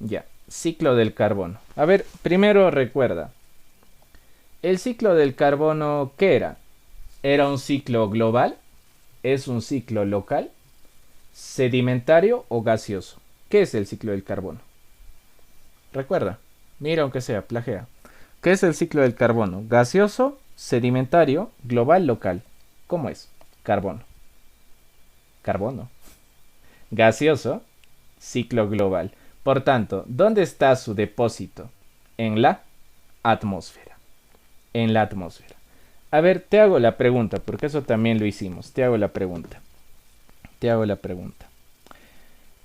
Ya, ciclo del carbono. A ver, primero recuerda, el ciclo del carbono, ¿qué era? ¿Era un ciclo global? ¿Es un ciclo local? ¿Sedimentario o gaseoso? ¿Qué es el ciclo del carbono? Recuerda, mira aunque sea, plagea. ¿Qué es el ciclo del carbono? ¿Gaseoso, sedimentario, global, local? ¿Cómo es? Carbono. Carbono. Gaseoso, ciclo global. Por tanto, ¿dónde está su depósito? En la atmósfera. En la atmósfera. A ver, te hago la pregunta, porque eso también lo hicimos. Te hago la pregunta. Te hago la pregunta.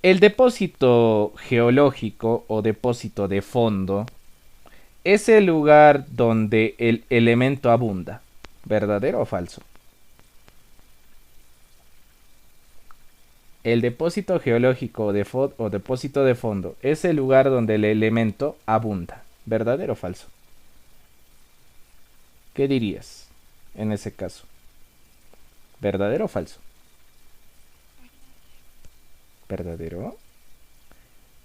El depósito geológico o depósito de fondo es el lugar donde el elemento abunda. ¿Verdadero o falso? El depósito geológico o depósito de fondo es el lugar donde el elemento abunda. ¿Verdadero o falso? ¿Qué dirías en ese caso? ¿Verdadero o falso? ¿Verdadero?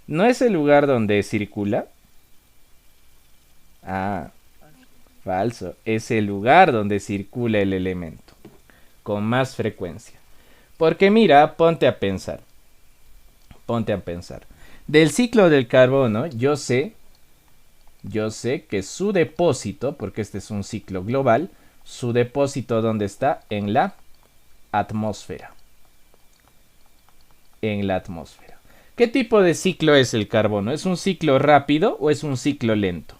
¿No es el lugar donde circula? Ah, falso. Es el lugar donde circula el elemento con más frecuencia. Porque mira, ponte a pensar. Ponte a pensar. Del ciclo del carbono, yo sé que su depósito, porque este es un ciclo global, su depósito ¿dónde está? En la atmósfera. En la atmósfera. ¿Qué tipo de ciclo es el carbono? ¿Es un ciclo rápido o es un ciclo lento?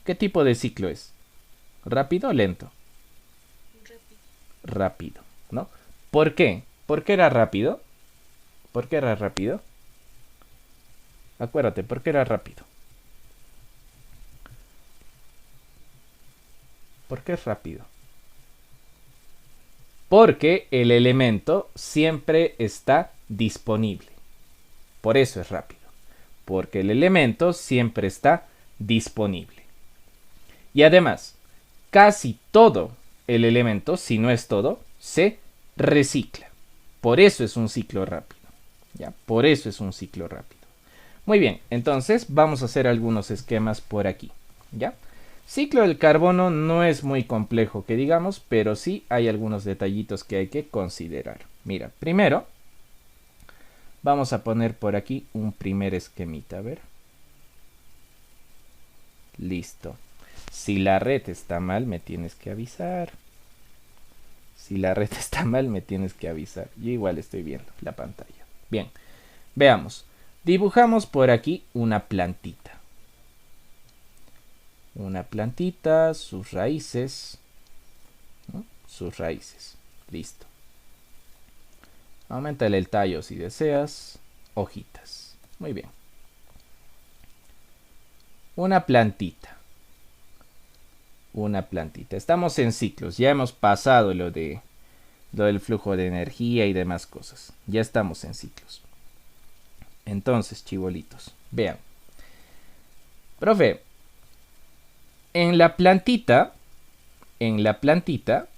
¿Qué tipo de ciclo es? ¿Rápido o lento? Rápido, ¿no? ¿Por qué? ¿Por qué era rápido? ¿Por qué era rápido? Acuérdate, ¿por qué era rápido? ¿Por qué es rápido? Porque el elemento siempre está disponible. Por eso es rápido. Porque el elemento siempre está disponible. Y además, casi todo el elemento, si no es todo, se recicla. Por eso es un ciclo rápido. ¿Ya? Por eso es un ciclo rápido. Muy bien, entonces vamos a hacer algunos esquemas por aquí. ¿Ya? Ciclo del carbono no es muy complejo que digamos, pero sí hay algunos detallitos que hay que considerar. Mira, primero vamos a poner por aquí un primer esquemita, a ver. Listo. Si la red está mal, me tienes que avisar. Si la red está mal, me tienes que avisar. Yo igual estoy viendo la pantalla. Bien, veamos. Dibujamos por aquí una plantita. Una plantita, sus raíces, ¿no? Sus raíces. Listo. Aumentale el tallo si deseas. Hojitas. Muy bien. Una plantita. Una plantita. Estamos en ciclos. Ya hemos pasado lo del flujo de energía y demás cosas. Ya estamos en ciclos. Entonces, chibolitos, vean. Profe, en la plantita,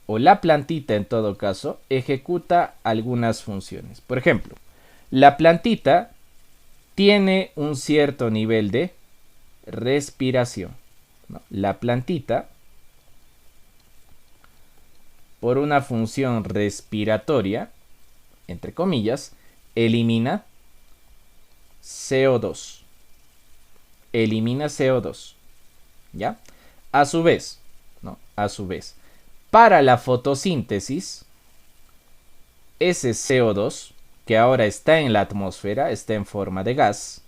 o la plantita en todo caso, ejecuta algunas funciones. Por ejemplo, la plantita tiene un cierto nivel de respiración, ¿no? La plantita, por una función respiratoria, entre comillas, elimina CO2. Elimina CO2. ¿Ya? A su vez, ¿no? A su vez, para la fotosíntesis, ese CO2, que ahora está en la atmósfera, está en forma de gas,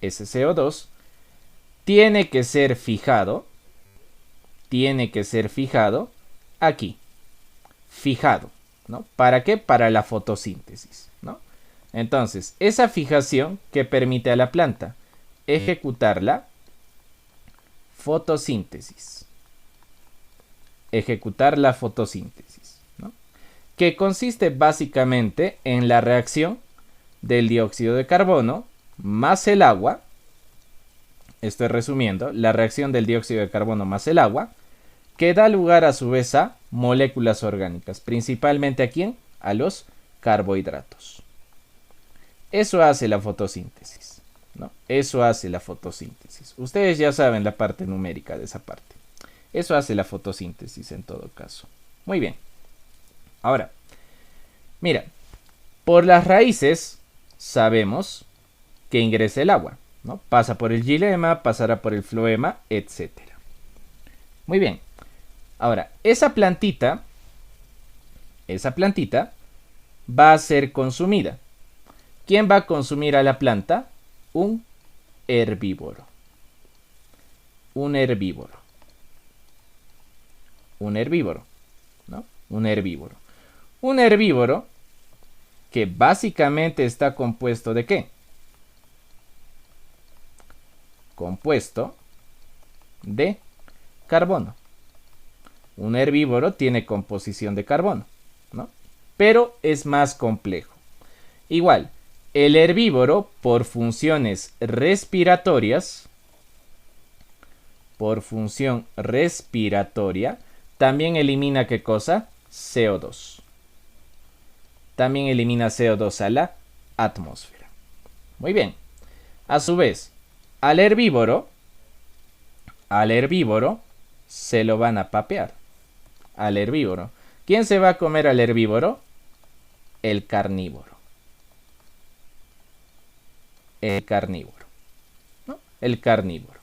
ese CO2 tiene que ser fijado aquí, fijado, ¿no? ¿Para qué? Para la fotosíntesis, ¿no? Entonces, esa fijación que permite a la planta ejecutar la fotosíntesis. Ejecutar la fotosíntesis, ¿no? Que consiste básicamente en la reacción del dióxido de carbono más el agua. Estoy resumiendo, la reacción del dióxido de carbono más el agua, que da lugar a su vez a moléculas orgánicas, principalmente ¿a quién? A los carbohidratos. Eso hace la fotosíntesis, ¿no? Eso hace la fotosíntesis. Ustedes ya saben la parte numérica de esa parte. Eso hace la fotosíntesis en todo caso. Muy bien. Ahora, mira, por las raíces sabemos que ingresa el agua, ¿no? Pasa por el xilema, pasará por el floema, etc. Muy bien. Ahora, esa plantita va a ser consumida. ¿Quién va a consumir a la planta? Un herbívoro. Un herbívoro. Un herbívoro, ¿no? Un herbívoro. Un herbívoro que básicamente está compuesto ¿de qué? Compuesto de carbono. Un herbívoro tiene composición de carbono, ¿no? Pero es más complejo. Igual, el herbívoro, por funciones respiratorias, por función respiratoria, también elimina ¿qué cosa? CO2. También elimina CO2 a la atmósfera. Muy bien. A su vez, al herbívoro se lo van a papear. Al herbívoro. ¿Quién se va a comer al herbívoro? El carnívoro. El carnívoro, ¿no? El carnívoro.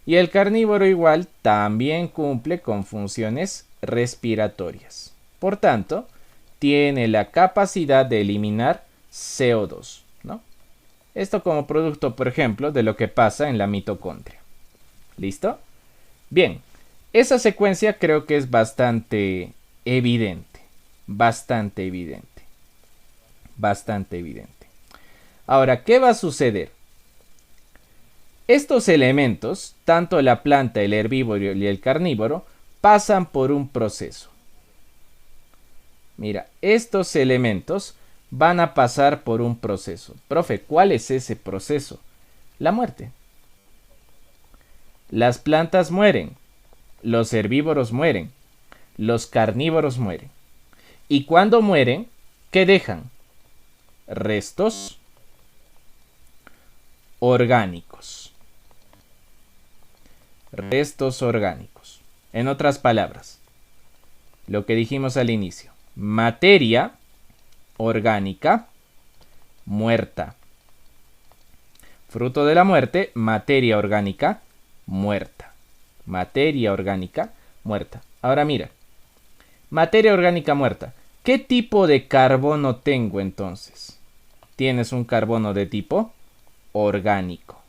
Y el carnívoro igual también cumple con funciones respiratorias. Por tanto, tiene la capacidad de eliminar CO2, ¿no? Esto como producto, por ejemplo, de lo que pasa en la mitocondria. ¿Listo? Bien, esa secuencia creo que es bastante evidente. Bastante evidente. Bastante evidente. Ahora, ¿qué va a suceder? Estos elementos, tanto la planta, el herbívoro y el carnívoro, pasan por un proceso. Mira, estos elementos van a pasar por un proceso. Profe, ¿cuál es ese proceso? La muerte. Las plantas mueren, los herbívoros mueren, los carnívoros mueren. Y cuando mueren, ¿qué dejan? Restos orgánicos. Restos orgánicos. En otras palabras, lo que dijimos al inicio. Materia orgánica muerta. Fruto de la muerte, materia orgánica muerta. Materia orgánica muerta. Ahora mira, materia orgánica muerta. ¿Qué tipo de carbono tengo entonces? Tienes un carbono de tipo orgánico.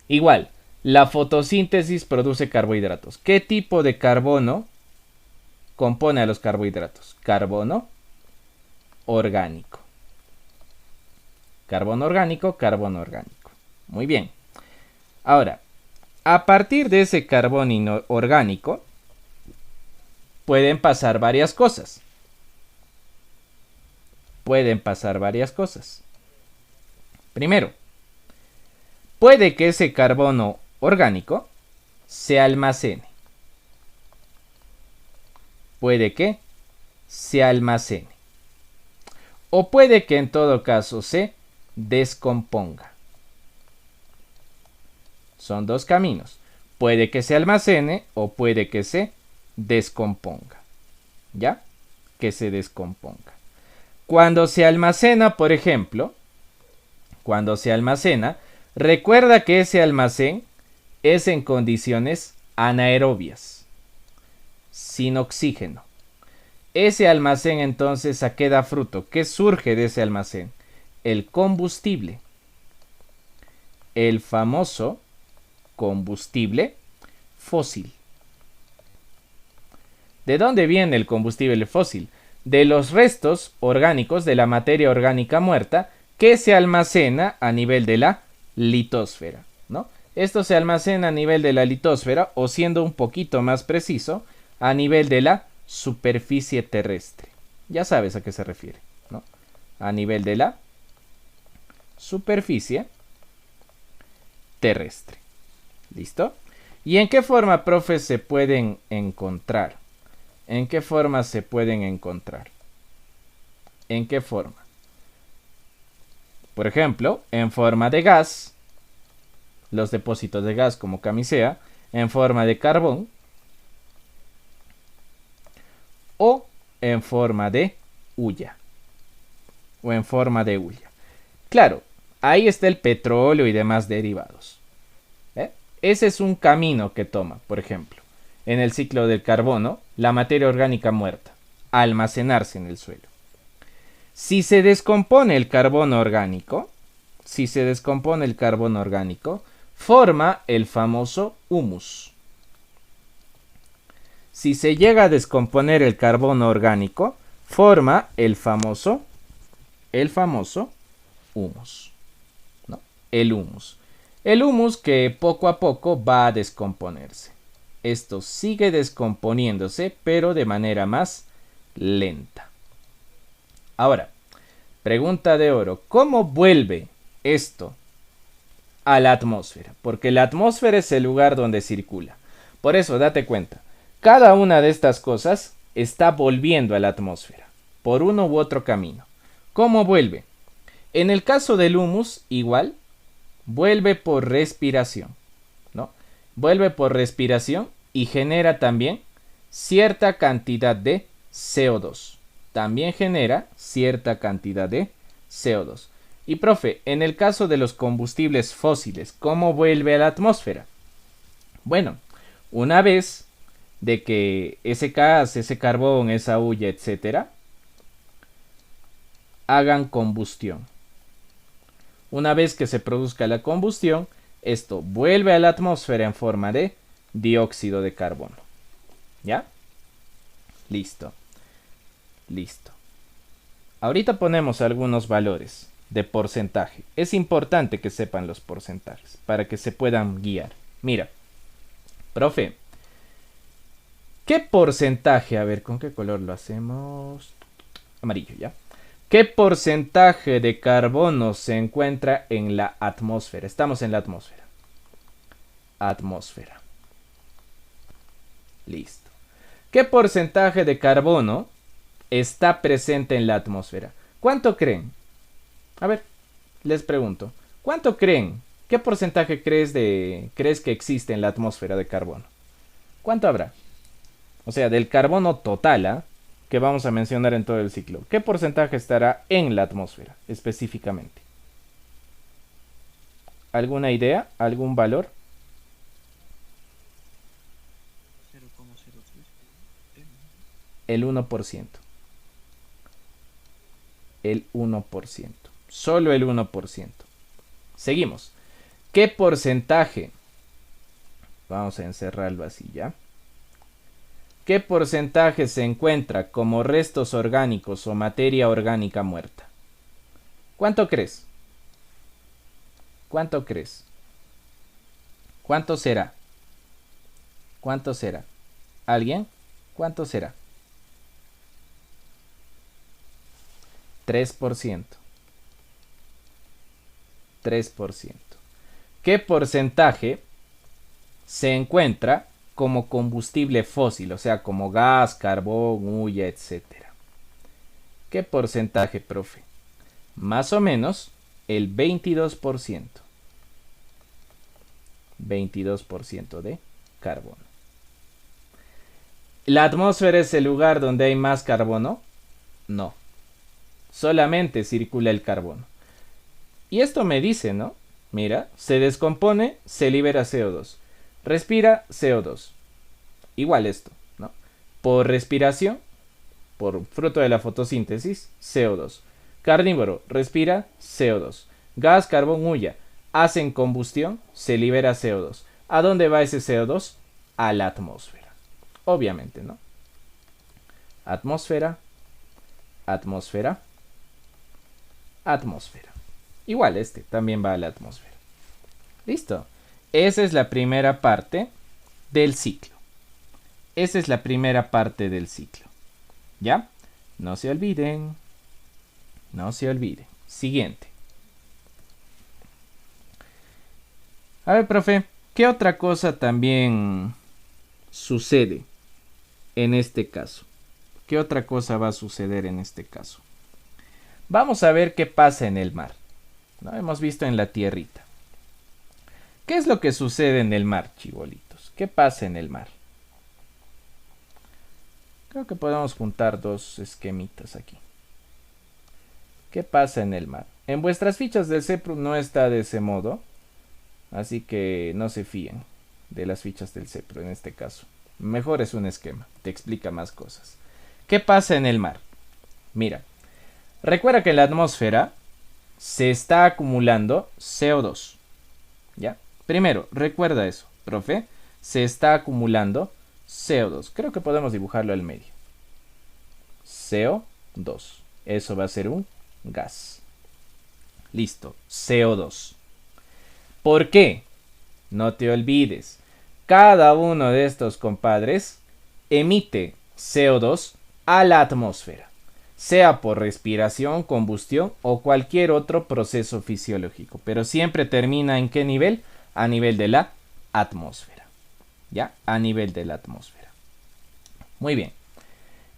Igual, la fotosíntesis produce carbohidratos. ¿Qué tipo de carbono compone a los carbohidratos? Carbono orgánico. Carbono orgánico, carbono orgánico. Muy bien. Ahora, a partir de ese carbono orgánico, pueden pasar varias cosas. Pueden pasar varias cosas. Primero, puede que ese carbono orgánico se almacene. Puede que se almacene. O puede que en todo caso se descomponga. Son dos caminos. Puede que se almacene o puede que se descomponga. ¿Ya? Que se descomponga. Cuando se almacena, por ejemplo, cuando se almacena, recuerda que ese almacén es en condiciones anaerobias, sin oxígeno. Ese almacén entonces, ¿a qué da fruto? ¿Qué surge de ese almacén? El combustible. El famoso combustible fósil. ¿De dónde viene el combustible fósil? De los restos orgánicos de la materia orgánica muerta que se almacena a nivel de la litosfera, ¿no? Esto se almacena a nivel de la litosfera, o siendo un poquito más preciso, a nivel de la superficie terrestre. Ya sabes a qué se refiere, ¿no? A nivel de la superficie terrestre. ¿Listo? ¿Y en qué forma, profe, se pueden encontrar? ¿En qué forma se pueden encontrar? ¿En qué forma? Por ejemplo, en forma de gas, los depósitos de gas como camisea, en forma de carbón o en forma de hulla. O en forma de hulla. Claro, ahí está el petróleo y demás derivados. Ese es un camino que toma, por ejemplo, en el ciclo del carbono, la materia orgánica muerta, almacenarse en el suelo. Si se descompone el carbono orgánico, forma el famoso humus. Si se llega a descomponer el carbono orgánico, forma el famoso humus, ¿no? El humus. El humus que poco a poco va a descomponerse. Esto sigue descomponiéndose, pero de manera más lenta. Ahora, pregunta de oro. ¿Cómo vuelve esto a la atmósfera? Porque la atmósfera es el lugar donde circula. Por eso, date cuenta. Cada una de estas cosas está volviendo a la atmósfera. Por uno u otro camino. ¿Cómo vuelve? En el caso del humus, igual. Vuelve por respiración, ¿no? Vuelve por respiración y genera también cierta cantidad de CO2. También genera cierta cantidad de CO2. Y profe, en el caso de los combustibles fósiles, ¿cómo vuelve a la atmósfera? Bueno, una vez de que ese gas, ese carbón, esa hulla, etcétera, hagan combustión. Una vez que se produzca la combustión, esto vuelve a la atmósfera en forma de dióxido de carbono. ¿Ya? Listo. Listo. Ahorita ponemos algunos valores de porcentaje. Es importante que sepan los porcentajes para que se puedan guiar. Mira, profe, ¿qué porcentaje? A ver, ¿con qué color lo hacemos? Amarillo, ¿ya? ¿Qué porcentaje de carbono se encuentra en la atmósfera? Estamos en la atmósfera. Atmósfera. Listo. ¿Qué porcentaje de carbono está presente en la atmósfera? ¿Cuánto creen? A ver, les pregunto. ¿Cuánto creen? ¿Qué porcentaje crees que existe en la atmósfera de carbono? ¿Cuánto habrá? O sea, del carbono total, ¿ah? Que vamos a mencionar en todo el ciclo. ¿Qué porcentaje estará en la atmósfera específicamente? ¿Alguna idea? ¿Algún valor? 0,03. El 1%. El 1%. Solo el 1%. Seguimos. ¿Qué porcentaje? Vamos a encerrarlo así ya. ¿Qué porcentaje se encuentra como restos orgánicos o materia orgánica muerta? ¿Cuánto crees? ¿Cuánto crees? ¿Cuánto será? ¿Cuánto será? ¿Alguien? ¿Cuánto será? 3%. 3%. ¿Qué porcentaje se encuentra como combustible fósil, o sea, como gas, carbón, hulla, etcétera? ¿Qué porcentaje, profe? Más o menos el 22%. 22% de carbono. ¿La atmósfera es el lugar donde hay más carbono? No. Solamente circula el carbono. Y esto me dice, ¿no? Mira, se descompone, se libera CO2. Respira CO2. Igual esto, ¿no? Por respiración, por fruto de la fotosíntesis, CO2. Carnívoro, respira CO2. Gas, carbón, hulla. Hacen combustión, se libera CO2. ¿A dónde va ese CO2? A la atmósfera. Obviamente, ¿no? Atmósfera, atmósfera, atmósfera. Igual este también va a la atmósfera. Listo. Esa es la primera parte del ciclo. Esa es la primera parte del ciclo. ¿Ya? No se olviden. No se olviden. Siguiente. A ver, profe, ¿qué otra cosa también sucede en este caso? ¿Qué otra cosa va a suceder en este caso? Vamos a ver qué pasa en el mar. ¿no? Hemos visto en la tierrita. ¿Qué es lo que sucede en el mar, chibolitos? ¿Qué pasa en el mar? Creo que podemos juntar dos esquemitas aquí. ¿Qué pasa en el mar? En vuestras fichas del CEPRU no está de ese modo, así que no se fíen de las fichas del CEPRU en este caso. Mejor es un esquema, te explica más cosas. ¿Qué pasa en el mar? Mira, recuerda que en la atmósfera se está acumulando CO2. ¿Ya? Primero, recuerda eso, profe. Se está acumulando CO2. Creo que podemos dibujarlo al medio. CO2. Eso va a ser un gas. Listo, CO2. ¿Por qué? No te olvides. Cada uno de estos compadres emite CO2 a la atmósfera, sea por respiración, combustión o cualquier otro proceso fisiológico, pero siempre termina ¿en qué nivel? A nivel de la atmósfera. ¿Ya? A nivel de la atmósfera. Muy bien.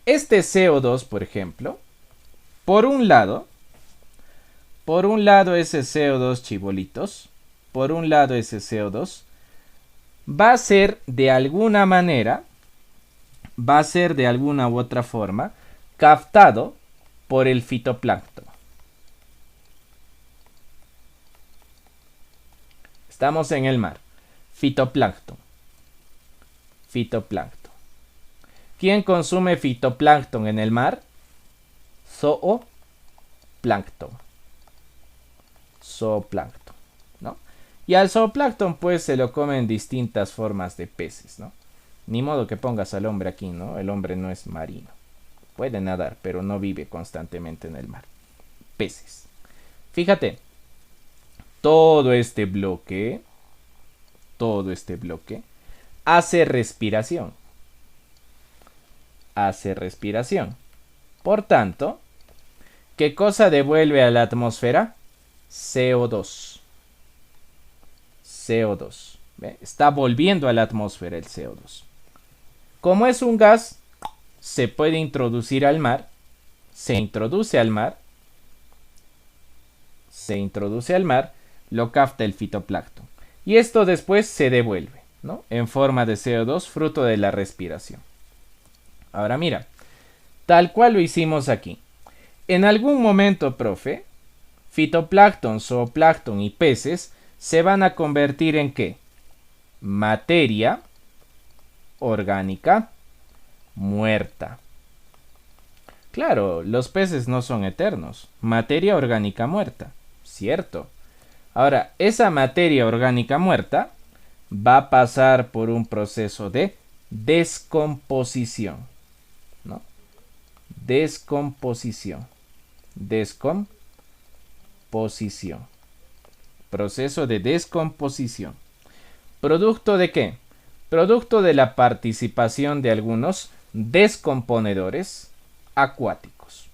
Este CO2, por ejemplo, por un lado ese CO2, chibolitos, por un lado ese CO2 va a ser de alguna manera, va a ser de alguna u otra forma captado por el fitoplancton. Estamos en el mar. Fitoplancton. Fitoplancton. ¿Quién consume fitoplancton en el mar? Zooplancton. Zooplancton, ¿no? Y al zooplancton pues se lo comen distintas formas de peces, ¿no? Ni modo que pongas al hombre aquí, ¿no? El hombre no es marino. Puede nadar, pero no vive constantemente en el mar. Peces. Fíjate, todo este bloque hace respiración. Hace respiración. Por tanto, ¿qué cosa devuelve a la atmósfera? CO2. CO2. ¿Ve? Está volviendo a la atmósfera el CO2. Como es un gas, se puede introducir al mar. Se introduce al mar. Lo capta el fitoplancton. Y esto después se devuelve, ¿no? En forma de CO2, fruto de la respiración. Ahora mira, tal cual lo hicimos aquí. En algún momento, profe, fitoplancton, zooplancton y peces se van a convertir en ¿qué? Materia orgánica muerta. Claro, los peces no son eternos. Materia orgánica muerta, ¿cierto? Ahora, esa materia orgánica muerta va a pasar por un proceso de descomposición, ¿no? Descomposición. Proceso de descomposición. ¿Producto de qué? Producto de la participación de algunos descomponedores acuáticos.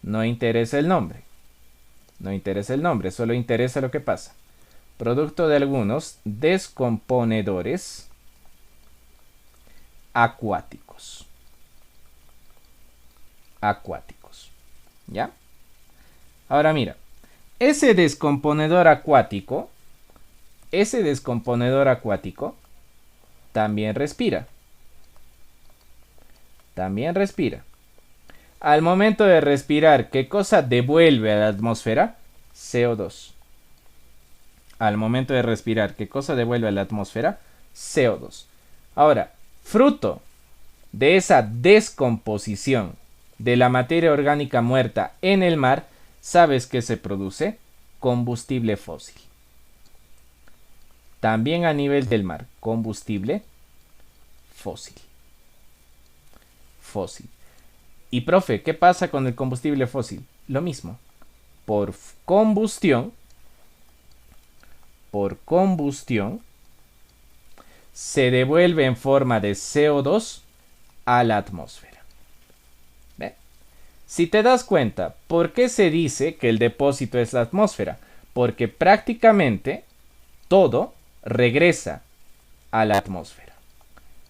No interesa el nombre. Solo interesa lo que pasa. Producto de algunos descomponedores acuáticos. ¿Ya? Ahora mira, ese descomponedor acuático también respira. Al momento de respirar, ¿qué cosa devuelve a la atmósfera? CO2. CO2. Ahora, fruto de esa descomposición de la materia orgánica muerta en el mar, ¿sabes qué se produce? Combustible fósil. También a nivel del mar, combustible fósil. Y profe, ¿qué pasa con el combustible fósil? Lo mismo. Por combustión, se devuelve en forma de CO2 a la atmósfera. ¿Ve? Si te das cuenta, ¿por qué se dice que el depósito es la atmósfera? Porque prácticamente todo regresa a la atmósfera.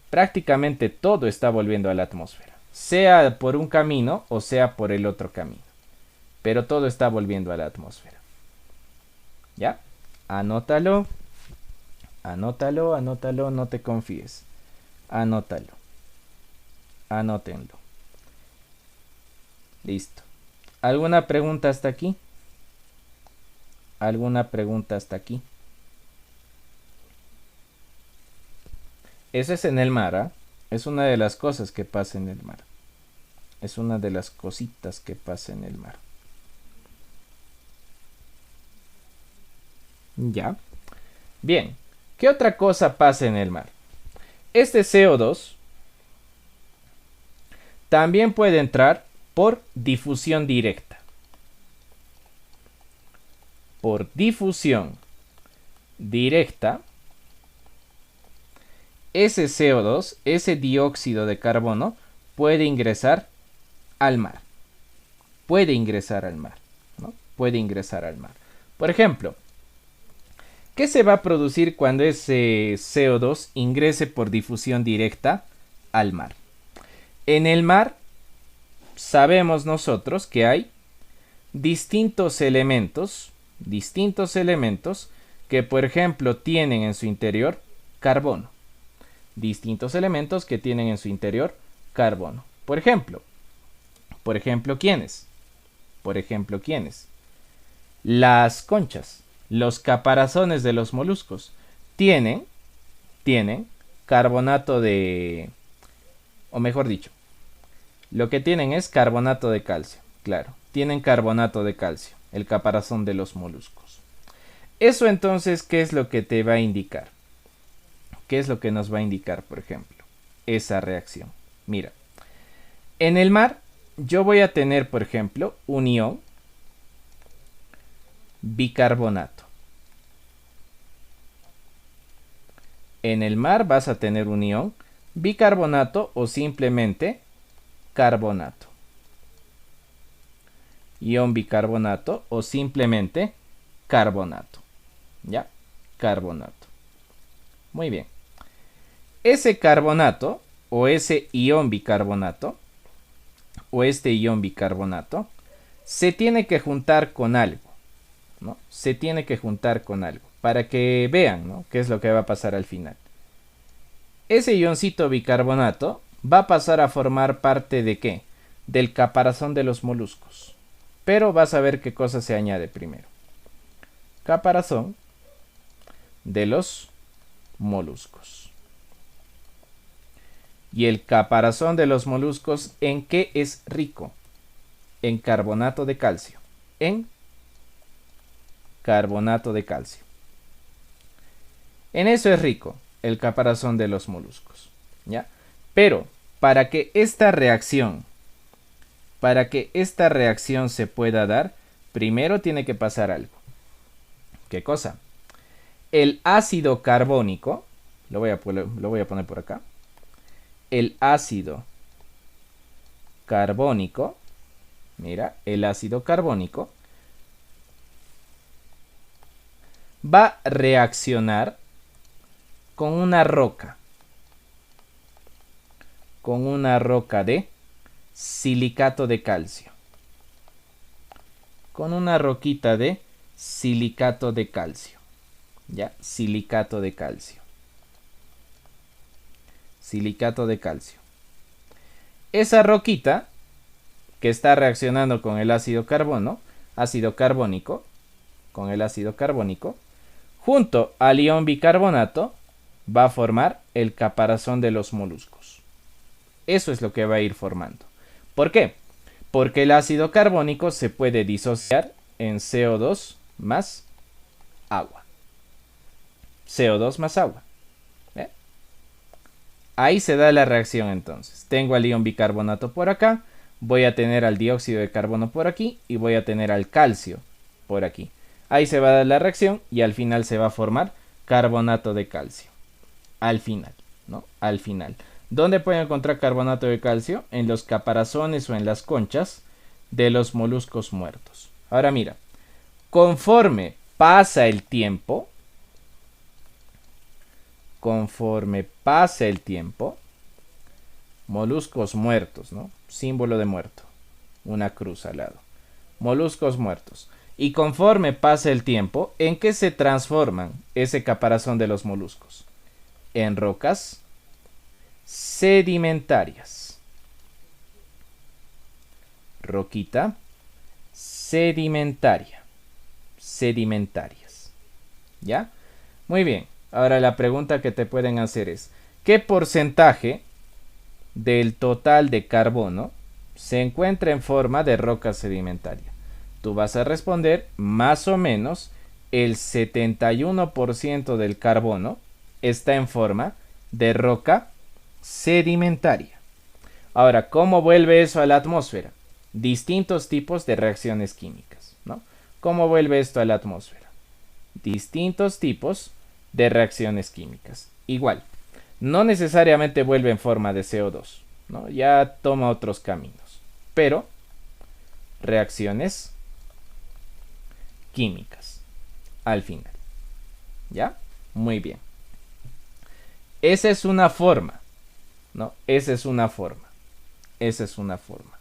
Prácticamente todo está volviendo a la atmósfera, sea por un camino o sea por el otro camino. pero todo está volviendo a la atmósfera. ¿Ya? Anótalo. Anótalo, anótalo, no te confíes. Anótalo. Anótenlo. Listo. ¿Alguna pregunta hasta aquí? ¿Alguna pregunta hasta aquí? Eso es en el mar, ¿ah? Es una de las cosas que pasa en el mar. Es una de las cositas que pasa en el mar. Ya. Bien. ¿Qué otra cosa pasa en el mar? Este CO2 también puede entrar por difusión directa. Por difusión directa, ese CO2, ese dióxido de carbono, puede ingresar al mar. Puede ingresar al mar, ¿no? Puede ingresar al mar. Por ejemplo, ¿qué se va a producir cuando ese CO2 ingrese por difusión directa al mar? En el mar sabemos nosotros que hay distintos elementos que, por ejemplo, tienen en su interior carbono. Distintos elementos que tienen en su interior carbono. Por ejemplo, ¿quiénes? Por ejemplo, ¿quiénes? Las conchas, los caparazones de los moluscos tienen carbonato de, o mejor dicho, lo que tienen es carbonato de calcio, claro, tienen carbonato de calcio, el caparazón de los moluscos. Eso entonces, ¿qué es lo que te va a indicar? ¿Qué es lo que nos va a indicar, por ejemplo? Esa reacción. Mira, en el mar yo voy a tener, por ejemplo, un ion bicarbonato. En el mar vas a tener un ion bicarbonato o simplemente carbonato. Ion bicarbonato o simplemente carbonato. ¿Ya? Carbonato. Muy bien. Ese carbonato o ese ion bicarbonato o este ion bicarbonato se tiene que juntar con algo, ¿no? Se tiene que juntar con algo para que vean, ¿no?, qué es lo que va a pasar al final. Ese ioncito bicarbonato va a pasar a formar parte de ¿qué? Del caparazón de los moluscos. Pero vas a ver qué cosa se añade primero. Caparazón de los moluscos. Y el caparazón de los moluscos, ¿en qué es rico? En carbonato de calcio. En carbonato de calcio. En eso es rico el caparazón de los moluscos, ¿ya? Pero para que esta reacción se pueda dar, primero tiene que pasar algo. ¿Qué cosa? El ácido carbónico, lo voy a poner por acá. El ácido carbónico, mira, el ácido carbónico va a reaccionar con una roca de silicato de calcio. Con una roquita de silicato de calcio. ¿Ya? Silicato de calcio. Silicato de calcio. Esa roquita que está reaccionando con el ácido carbónico, con el ácido carbónico, junto al ion bicarbonato, va a formar el caparazón de los moluscos. Eso es lo que va a ir formando. ¿Por qué? Porque el ácido carbónico se puede disociar en CO2 más agua. CO2 más agua. ¿Eh? Ahí se da la reacción entonces. Tengo al ion bicarbonato por acá, voy a tener al dióxido de carbono por aquí y voy a tener al calcio por aquí. Ahí se va a dar la reacción y al final se va a formar carbonato de calcio. Al final, ¿no? Al final. ¿Dónde pueden encontrar carbonato de calcio? En los caparazones o en las conchas de los moluscos muertos. Ahora mira, conforme pasa el tiempo, moluscos muertos, ¿no? Símbolo de muerto, una cruz al lado. moluscos muertos. Y conforme pasa el tiempo, ¿en qué se transforman ese caparazón de los moluscos? En rocas sedimentarias. Roquita sedimentaria. Sedimentarias. ¿Ya? Muy bien. Ahora la pregunta que te pueden hacer es, ¿qué porcentaje del total de carbono se encuentra en forma de roca sedimentaria? Tú vas a responder más o menos el 71% del carbono está en forma de roca sedimentaria. Ahora, ¿cómo vuelve eso a la atmósfera? Distintos tipos de reacciones químicas, ¿no? ¿Cómo vuelve esto a la atmósfera? Distintos tipos de reacciones químicas. Igual, no necesariamente vuelve en forma de CO2, ¿no? Ya toma otros caminos. Pero, reacciones químicas al final. ¿Ya? Muy bien. Esa es una forma, ¿no? Esa es una forma. Esa es una forma.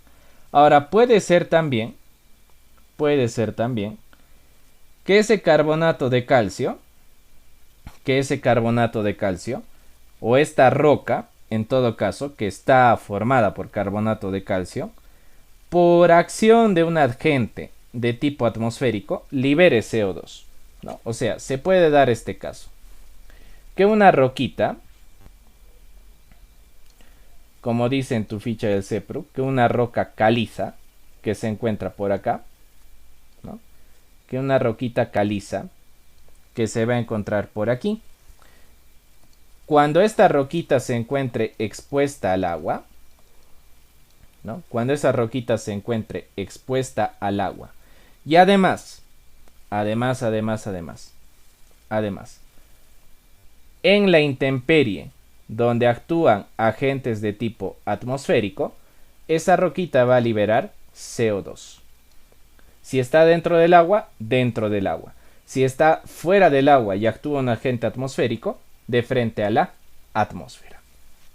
Ahora, puede ser también que ese carbonato de calcio, o esta roca, en todo caso, que está formada por carbonato de calcio, por acción de un agente de tipo atmosférico, libere CO2, ¿no? O sea, se puede dar este caso. Que una roquita, como dice en tu ficha del CEPRU, que una roca caliza, que se encuentra por acá, ¿no? Que una roquita caliza, que se va a encontrar por aquí. Cuando esta roquita se encuentre expuesta al agua, ¿no? Cuando esa roquita se encuentre expuesta al agua, y además, en la intemperie, donde actúan agentes de tipo atmosférico, esa roquita va a liberar CO2. Si está dentro del agua, dentro del agua. Si está fuera del agua y actúa un agente atmosférico, de frente a la atmósfera.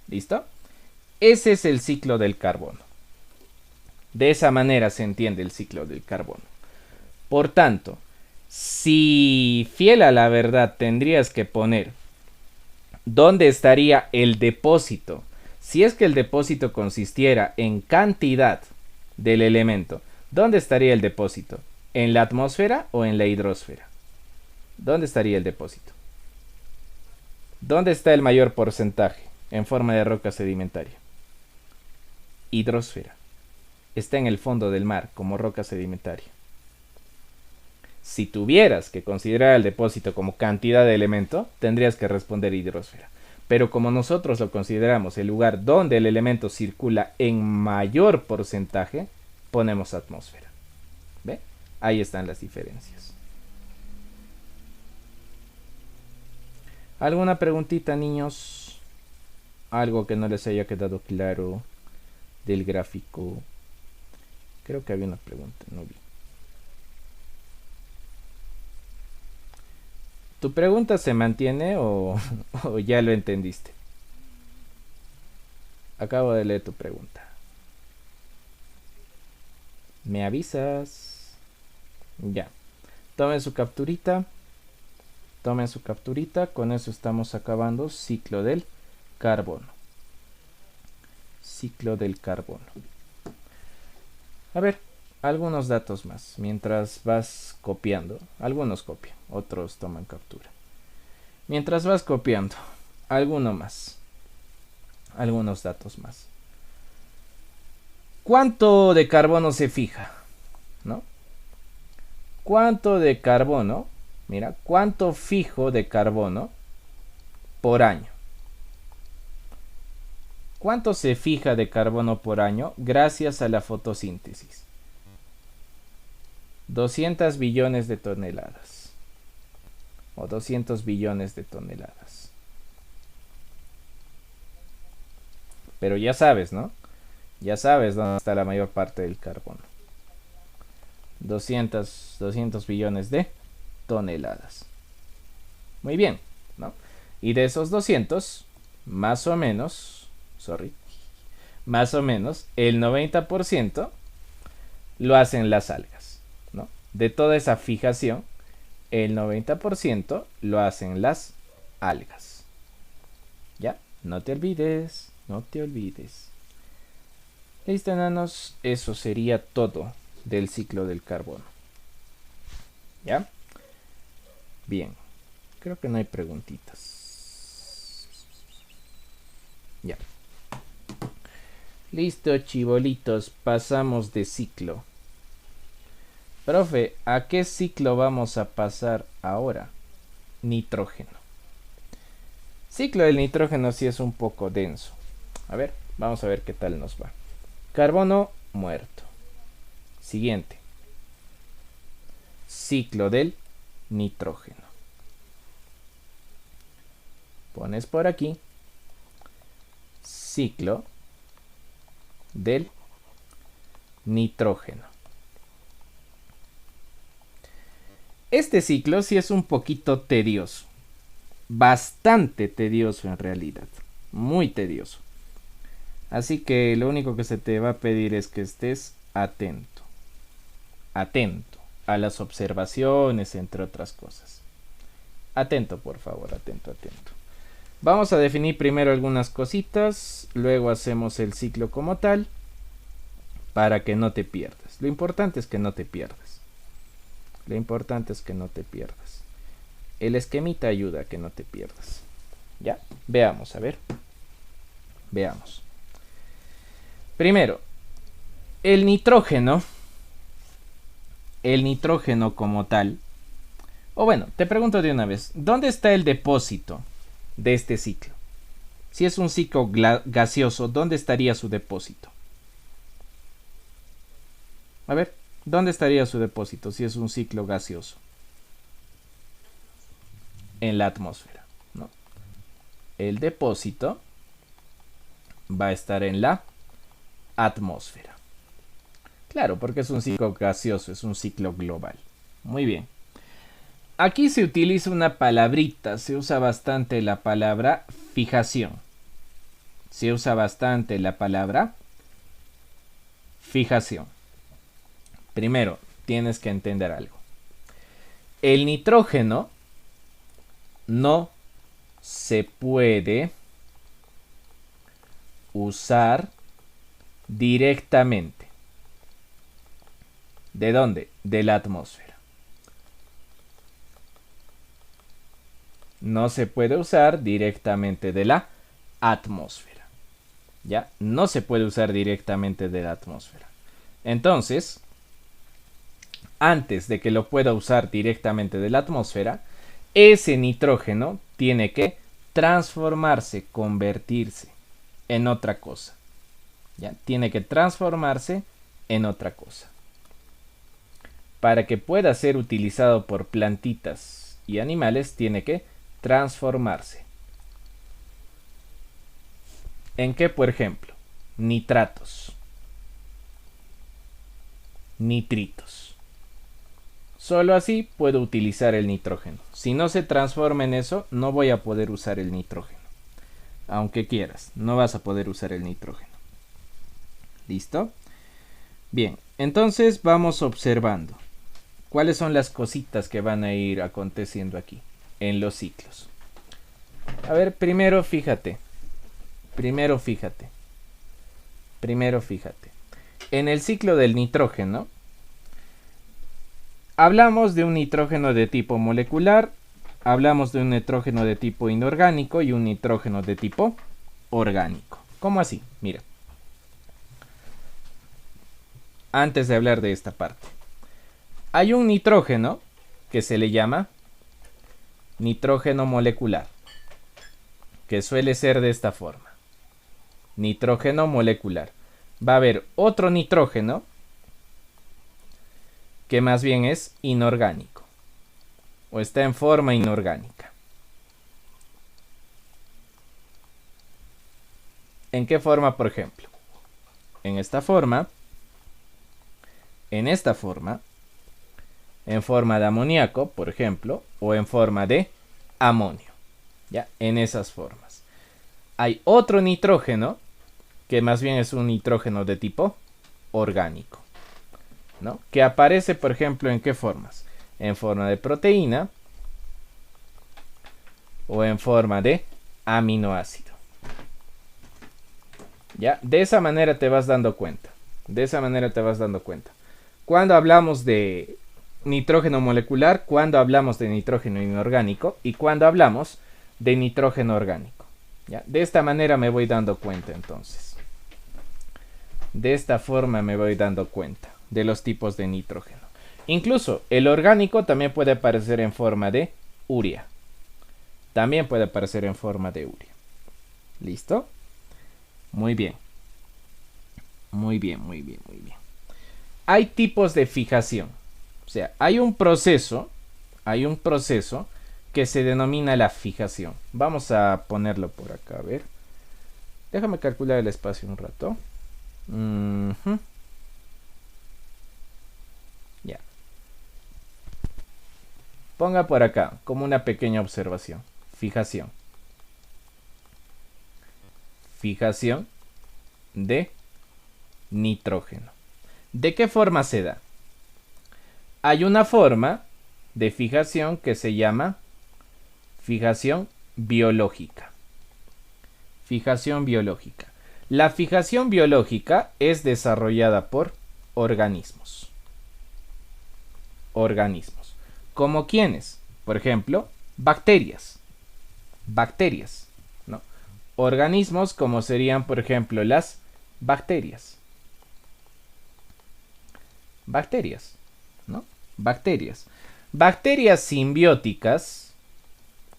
¿Listo? Ese es el ciclo del carbono. De esa manera se entiende el ciclo del carbono. Por tanto, si fiel a la verdad tendrías que poner dónde estaría el depósito, si es que el depósito consistiera en cantidad del elemento, ¿dónde estaría el depósito? ¿En la atmósfera o en la hidrosfera? ¿Dónde estaría el depósito? ¿Dónde está el mayor porcentaje en forma de roca sedimentaria? Hidrosfera. Está en el fondo del mar como roca sedimentaria. Si tuvieras que considerar el depósito como cantidad de elemento, tendrías que responder hidrosfera. Pero como nosotros lo consideramos el lugar donde el elemento circula en mayor porcentaje, ponemos atmósfera. ¿Ve? Ahí están las diferencias. ¿Alguna preguntita, niños? ¿Algo que no les haya quedado claro del gráfico? Creo que había una pregunta, no vi. ¿Tu pregunta se mantiene o ya lo entendiste? Acabo de leer tu pregunta. ¿Me avisas? Ya. Tomen su capturita. Con eso estamos acabando ciclo del carbono. Ciclo del carbono. A ver, algunos datos más. Mientras vas copiando. Algunos copian, otros toman captura. Mientras vas copiando, alguno más. Algunos datos más. ¿Cuánto de carbono se fija? ¿No? ¿Cuánto de carbono? Mira, ¿cuánto fijo de carbono por año? ¿Cuánto se fija de carbono por año gracias a la fotosíntesis? 200 billones de toneladas. O 200 billones de toneladas. Pero ya sabes, ¿no? Ya sabes dónde está la mayor parte del carbono. 200 billones de toneladas. Muy bien, ¿no? Y de esos 200, más o menos, el 90% lo hacen las algas. de toda esa fijación, el 90% lo hacen las algas. ¿Ya? No te olvides, no te olvides. Listo, enanos, eso sería todo del ciclo del carbono. ¿Ya? Bien, creo que no hay preguntitas. Ya. Listo, chibolitos, pasamos de ciclo. Profe, ¿a qué ciclo vamos a pasar ahora? Nitrógeno. Ciclo del nitrógeno sí es un poco denso. A ver, vamos a ver qué tal nos va. Carbono muerto. Siguiente. Ciclo del nitrógeno. Pones por aquí. Ciclo del nitrógeno. Este ciclo sí es un poquito tedioso. Bastante tedioso en realidad. Muy tedioso. Así que lo único que se te va a pedir es que estés atento. Atento a las observaciones, entre otras cosas. Atento, por favor, atento, atento. Vamos a definir primero algunas cositas, luego hacemos el ciclo como tal, para que no te pierdas. Lo importante es que no te pierdas. Lo importante es que no te pierdas. El esquemita ayuda a que no te pierdas. ¿Ya? Veamos, a ver. Veamos. Primero, el nitrógeno como tal. O bueno, te pregunto de una vez, ¿dónde está el depósito de este ciclo? Si es un ciclo gaseoso, ¿dónde estaría su depósito? A ver, ¿dónde estaría su depósito si es un ciclo gaseoso? En la atmósfera, ¿no? El depósito va a estar en la atmósfera. Claro, porque es un ciclo gaseoso, es un ciclo global. Muy bien. Aquí se utiliza una palabrita, se usa bastante la palabra fijación. Se usa bastante la palabra fijación. Primero, tienes que entender algo. El nitrógeno no se puede usar directamente. ¿De dónde? De la atmósfera. No se puede usar directamente de la atmósfera. ¿Ya? No se puede usar directamente de la atmósfera. Entonces, antes de que lo pueda usar directamente de la atmósfera, ese nitrógeno tiene que transformarse, convertirse en otra cosa. ¿Ya? Tiene que transformarse en otra cosa. Para que pueda ser utilizado por plantitas y animales, tiene que transformarse. ¿En qué, por ejemplo? Nitratos, nitritos. Solo así puedo utilizar el nitrógeno. Si no se transforma en eso, no voy a poder usar el nitrógeno. Aunque quieras, no vas a poder usar el nitrógeno. ¿Listo? Bien, entonces vamos observando. ¿Cuáles son las cositas que van a ir aconteciendo aquí en los ciclos? A ver, primero fíjate. En el ciclo del nitrógeno, hablamos de un nitrógeno de tipo molecular, hablamos de un nitrógeno de tipo inorgánico y un nitrógeno de tipo orgánico. ¿Cómo así? Mira. Antes de hablar de esta parte. Hay un nitrógeno que se le llama nitrógeno molecular, que suele ser de esta forma. Nitrógeno molecular. Va a haber otro nitrógeno que más bien es inorgánico o está en forma inorgánica. ¿En qué forma, por ejemplo? En esta forma, en esta forma, en forma de amoníaco, por ejemplo, o en forma de amonio. ¿Ya? En esas formas. Hay otro nitrógeno que más bien es un nitrógeno de tipo orgánico. ¿no? Que aparece, por ejemplo, ¿en qué formas? En forma de proteína o en forma de aminoácido. ¿Ya? De esa manera te vas dando cuenta. De esa manera te vas dando cuenta. Cuando hablamos de nitrógeno molecular, cuando hablamos de nitrógeno inorgánico y cuando hablamos de nitrógeno orgánico. ¿Ya? De esta manera me voy dando cuenta entonces. De esta forma me voy dando cuenta de los tipos de nitrógeno. Incluso el orgánico también puede aparecer en forma de urea. También puede aparecer en forma de urea. ¿Listo? Muy bien. Muy bien, muy bien, muy bien. Hay tipos de fijación. O sea, hay un proceso que se denomina la fijación. Vamos a ponerlo por acá, a ver. Déjame calcular el espacio un rato. Ya. Ponga por acá como una pequeña observación. Fijación. Fijación de nitrógeno. ¿De qué forma se da? Hay una forma de fijación que se llama fijación biológica. Fijación biológica. La fijación biológica es desarrollada por organismos. Organismos. ¿Como quiénes? Por ejemplo, bacterias. Bacterias, ¿no? Organismos como serían, por ejemplo, las bacterias. Bacterias, ¿no? Bacterias. Bacterias simbióticas.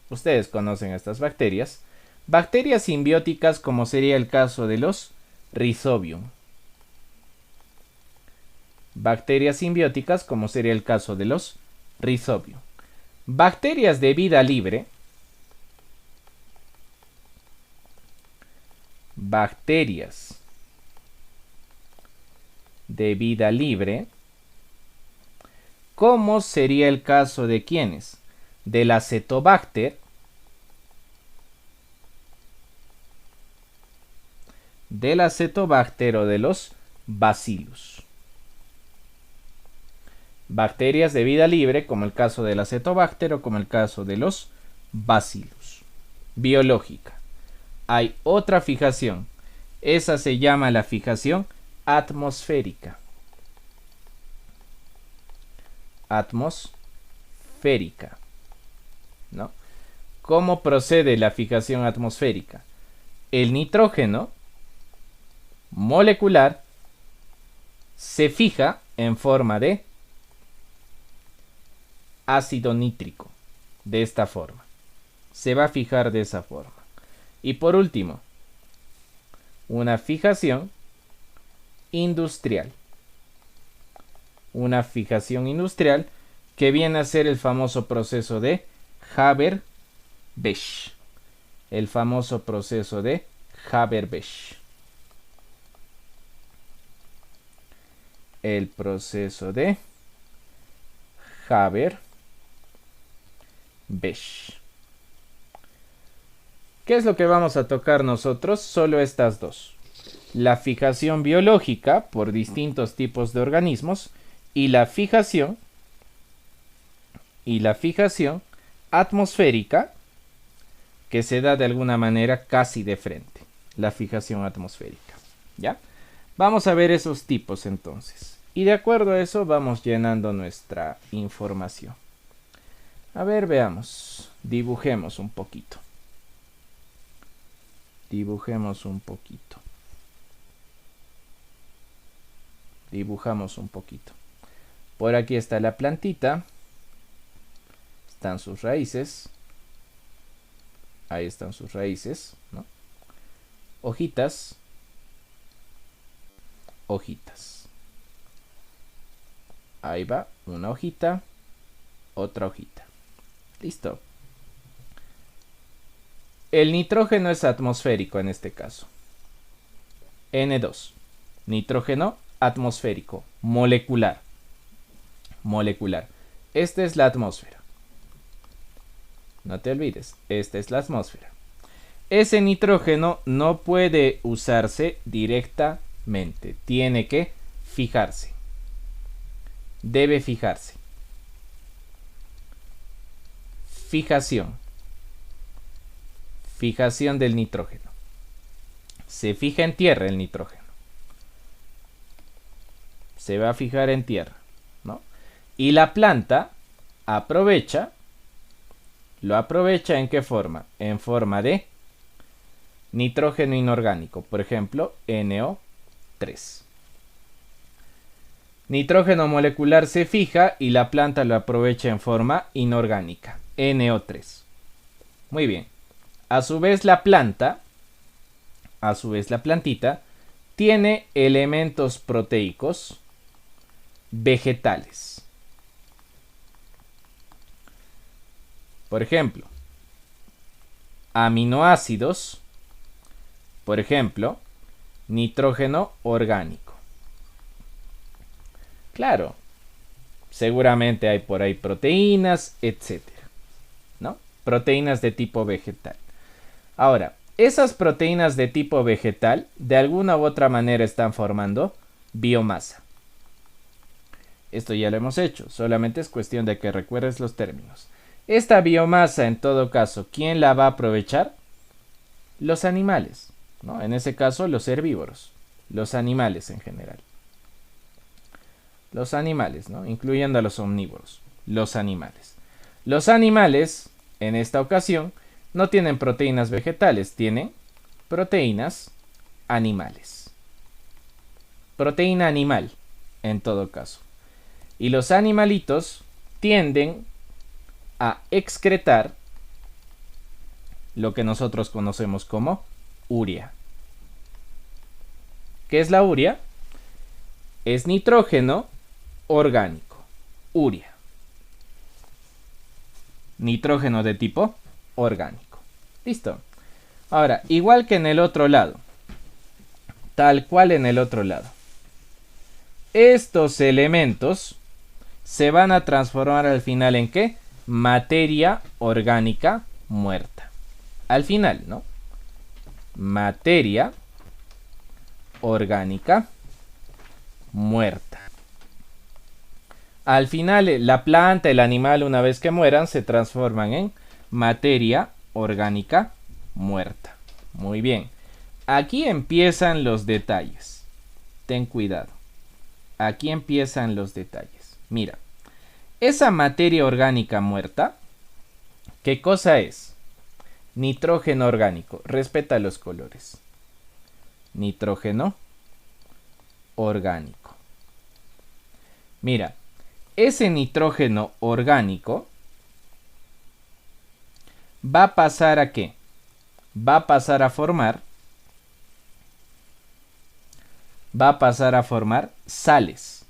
Ustedes conocen estas bacterias. Bacterias simbióticas como sería el caso de los Rhizobium. Bacterias simbióticas como sería el caso de los Rhizobium. Bacterias de vida libre. Bacterias de vida libre. ¿Cómo sería el caso de quiénes? Del Acetobacter, o de los Bacillus. Bacterias de vida libre, como el caso del Acetobacter o como el caso de los Bacillus. Biológica. Hay otra fijación. Esa se llama la fijación atmosférica. Atmosférica, ¿no? ¿Cómo procede la fijación atmosférica? El nitrógeno molecular se fija en forma de ácido nítrico, de esta forma. Se va a fijar de esa forma. Y por último, una fijación industrial. Una fijación industrial que viene a ser el famoso proceso de Haber-Bosch. El famoso proceso de Haber-Bosch. El proceso de Haber-Bosch. ¿Qué es lo que vamos a tocar nosotros? Solo estas dos. La fijación biológica por distintos tipos de organismos y la fijación atmosférica que se da de alguna manera casi de frente. La fijación atmosférica. ¿Ya? Vamos a ver esos tipos entonces. Y de acuerdo a eso vamos llenando nuestra información. A ver, veamos. Dibujemos un poquito. Dibujemos un poquito. Dibujamos un poquito. Por aquí está la plantita. Están sus raíces. Ahí están sus raíces, ¿no? Hojitas. Hojitas. Ahí va, una hojita, otra hojita. Listo. El nitrógeno es atmosférico en este caso. N2. Nitrógeno atmosférico, molecular. Molecular. Esta es la atmósfera. No te olvides, esta es la atmósfera. Ese nitrógeno no puede usarse directamente, tiene que fijarse. debe fijarse. Fijación. Fijación del nitrógeno. Se fija en tierra el nitrógeno. Se va a fijar en tierra, ¿no? Y la planta aprovecha. ¿Lo aprovecha en qué forma? En forma de nitrógeno inorgánico. Por ejemplo, NO3. Nitrógeno molecular se fija y la planta lo aprovecha en forma inorgánica. NO3. Muy bien. A su vez la plantita, tiene elementos proteicos vegetales. Por ejemplo, aminoácidos, por ejemplo, nitrógeno orgánico. Claro, seguramente hay por ahí proteínas, etcétera, ¿no? Proteínas de tipo vegetal. Ahora, esas proteínas de tipo vegetal, de alguna u otra manera están formando biomasa. Esto ya lo hemos hecho, solamente es cuestión de que recuerdes los términos. Esta biomasa, en todo caso, ¿quién la va a aprovechar? Los animales, ¿no? En ese caso, los herbívoros, los animales en general. Los animales, ¿no? Incluyendo a los omnívoros, los animales. Los animales, en esta ocasión, no tienen proteínas vegetales, tienen proteínas animales. Proteína animal, en todo caso. Y los animalitos tienden a excretar lo que nosotros conocemos como urea. ¿Qué es la urea? Es nitrógeno orgánico, urea. Nitrógeno de tipo orgánico. Listo. Ahora, igual que en el otro lado, tal cual en el otro lado, estos elementos se van a transformar al final en ¿qué? Materia orgánica muerta. Al final, ¿no? Materia orgánica muerta. Al final, la planta, el animal, una vez que mueran, se transforman en materia orgánica muerta. Muy bien. Aquí empiezan los detalles. Ten cuidado. Aquí empiezan los detalles. Mira, esa materia orgánica muerta, ¿qué cosa es? Nitrógeno orgánico. Respeta los colores. Nitrógeno orgánico. Mira, ese nitrógeno orgánico va a pasar a ¿qué? Va a pasar a formar sales.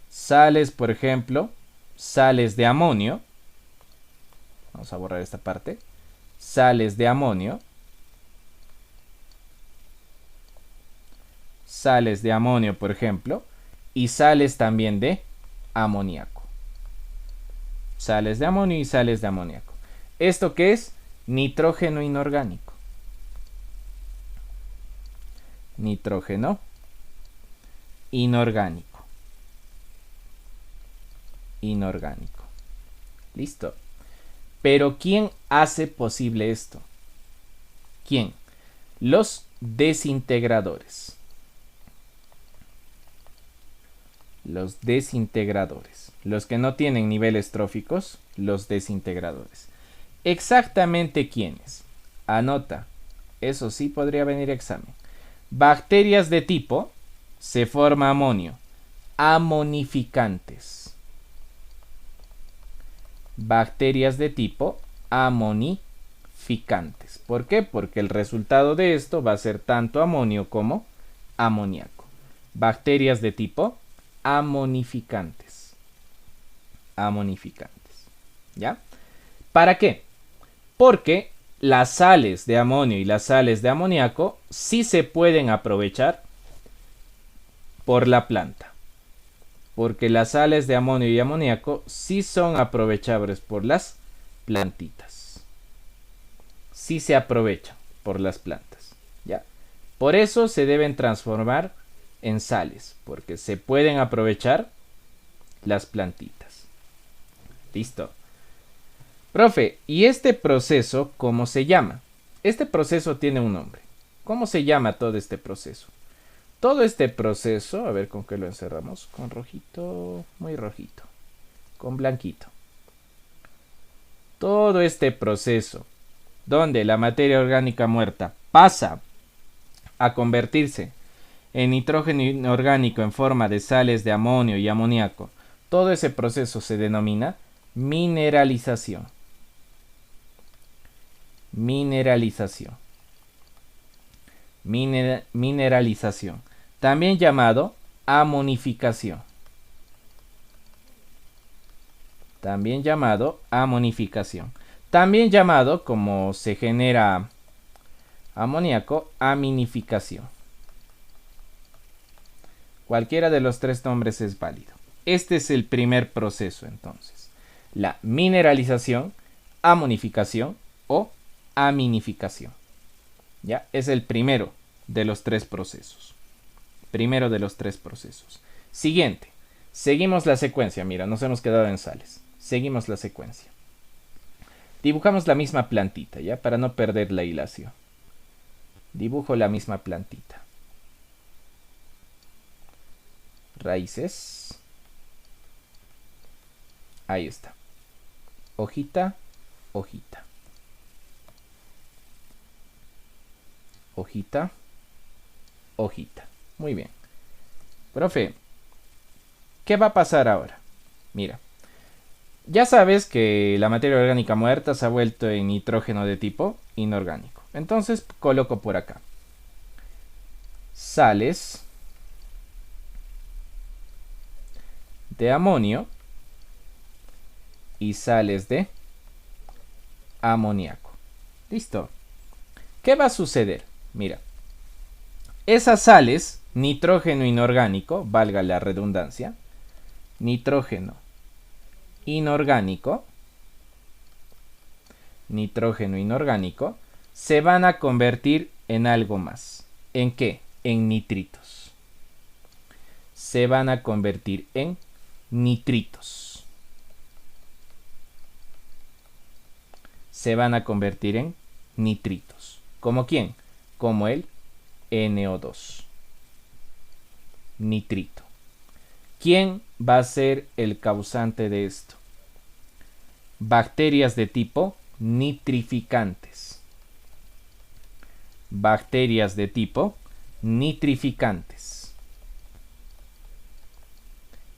Sales, por ejemplo, sales de amonio. Vamos a borrar esta parte. Sales de amonio. Sales de amonio, por ejemplo. Y sales también de amoníaco. Sales de amonio y sales de amoníaco. ¿Esto qué es? Nitrógeno inorgánico. Nitrógeno inorgánico. Inorgánico. Listo. Pero ¿quién hace posible esto? ¿Quién? Los desintegradores. Los desintegradores. Los que no tienen niveles tróficos, los desintegradores. ¿Exactamente quiénes? Anota. Eso sí podría venir examen. Bacterias de tipo, se forma amonio. Amonificantes. Bacterias de tipo amonificantes. ¿Por qué? Porque el resultado de esto va a ser tanto amonio como amoníaco. Bacterias de tipo amonificantes. Amonificantes. ¿Ya? ¿Para qué? Porque las sales de amonio y las sales de amoníaco sí se pueden aprovechar por la planta. Porque las sales de amonio y amoníaco sí son aprovechables por las plantitas. Sí se aprovechan por las plantas. ¿Ya? Por eso se deben transformar en sales, porque se pueden aprovechar las plantitas. Listo. Profe, ¿y este proceso cómo se llama? Este proceso tiene un nombre. ¿Cómo se llama todo este proceso? Todo este proceso, a ver con qué lo encerramos. Con rojito, muy rojito. Con blanquito. Todo este proceso donde la materia orgánica muerta pasa a convertirse en nitrógeno inorgánico en forma de sales de amonio y amoníaco, todo ese proceso se denomina mineralización. Mineralización. Mineralización. También llamado amonificación. También llamado amonificación. También llamado, como se genera amoníaco, aminificación. Cualquiera de los tres nombres es válido. Este es el primer proceso entonces. La mineralización, amonificación o aminificación. ¿Ya? Es el primero de los tres procesos. Primero de los tres procesos. Siguiente. Seguimos la secuencia. Mira, nos hemos quedado en sales. Seguimos la secuencia. Dibujamos la misma plantita, ¿ya? Para no perder la hilación. Dibujo la misma plantita. Raíces. Ahí está. Hojita, hojita. Hojita, hojita. Muy bien. Profe, ¿qué va a pasar ahora? Mira. Ya sabes que la materia orgánica muerta se ha vuelto en nitrógeno de tipo inorgánico. Entonces coloco por acá sales de amonio y sales de amoníaco. Listo. ¿Qué va a suceder? Mira, esas sales, nitrógeno inorgánico, valga la redundancia, nitrógeno inorgánico, se van a convertir en algo más. ¿En qué? En nitritos. Se van a convertir en nitritos. Se van a convertir en nitritos. ¿Como quién? Como el NO2. Nitrito. ¿Quién va a ser el causante de esto? Bacterias de tipo nitrificantes. Bacterias de tipo nitrificantes.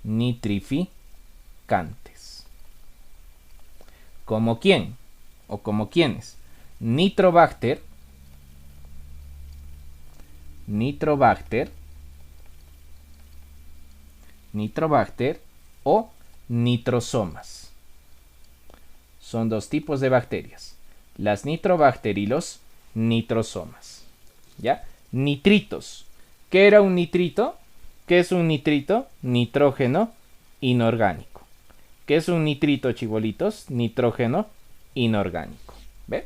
Nitrificantes. ¿Como quién? ¿O como quiénes? Nitrobacter. Nitrobacter o nitrosomas. Son dos tipos de bacterias, las nitrobacter y los nitrosomas. ¿Ya? Nitritos. ¿Qué era un nitrito? ¿Qué es un nitrito? Nitrógeno inorgánico. ¿Qué es un nitrito, chibolitos? Nitrógeno inorgánico. ¿Ve?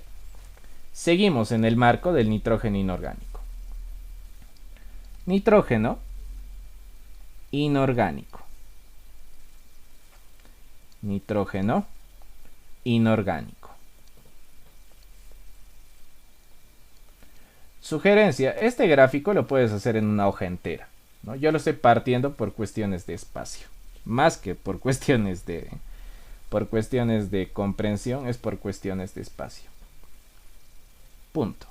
Seguimos en el marco del nitrógeno inorgánico. Nitrógeno inorgánico. Nitrógeno inorgánico. Sugerencia, este gráfico lo puedes hacer en una hoja entera, ¿no? Yo lo estoy partiendo por cuestiones de espacio, más que por cuestiones de comprensión, es por cuestiones de espacio. Punto.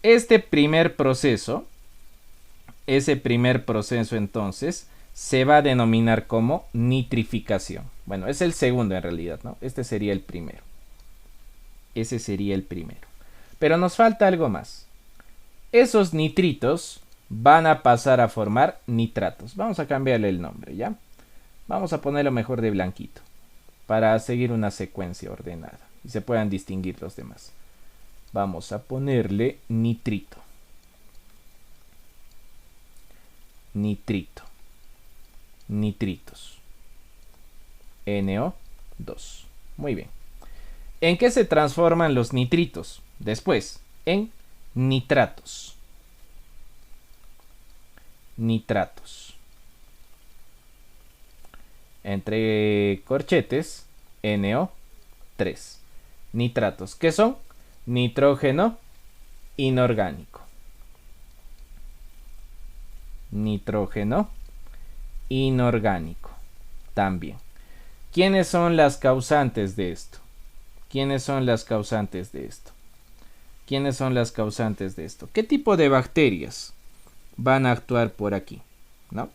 Ese primer proceso entonces se va a denominar como nitrificación. Bueno, es el segundo en realidad, ¿no? Este sería el primero. Ese sería el primero. Pero nos falta algo más. Esos nitritos van a pasar a formar nitratos. Vamos a cambiarle el nombre, ¿ya? Vamos a ponerlo mejor de blanquito, para seguir una secuencia ordenada y se puedan distinguir los demás. Vamos a ponerle nitrito. Nitrito. Nitritos. NO2. Muy bien. ¿En qué se transforman los nitritos? Después, en nitratos. nitratos. Entre corchetes, NO3. Nitratos, ¿qué son? Nitrógeno inorgánico. Nitrógeno inorgánico también. ¿Quiénes son las causantes de esto? ¿Quiénes son las causantes de esto? ¿Quiénes son las causantes de esto? ¿Qué tipo de bacterias van a actuar por aquí? ¿No?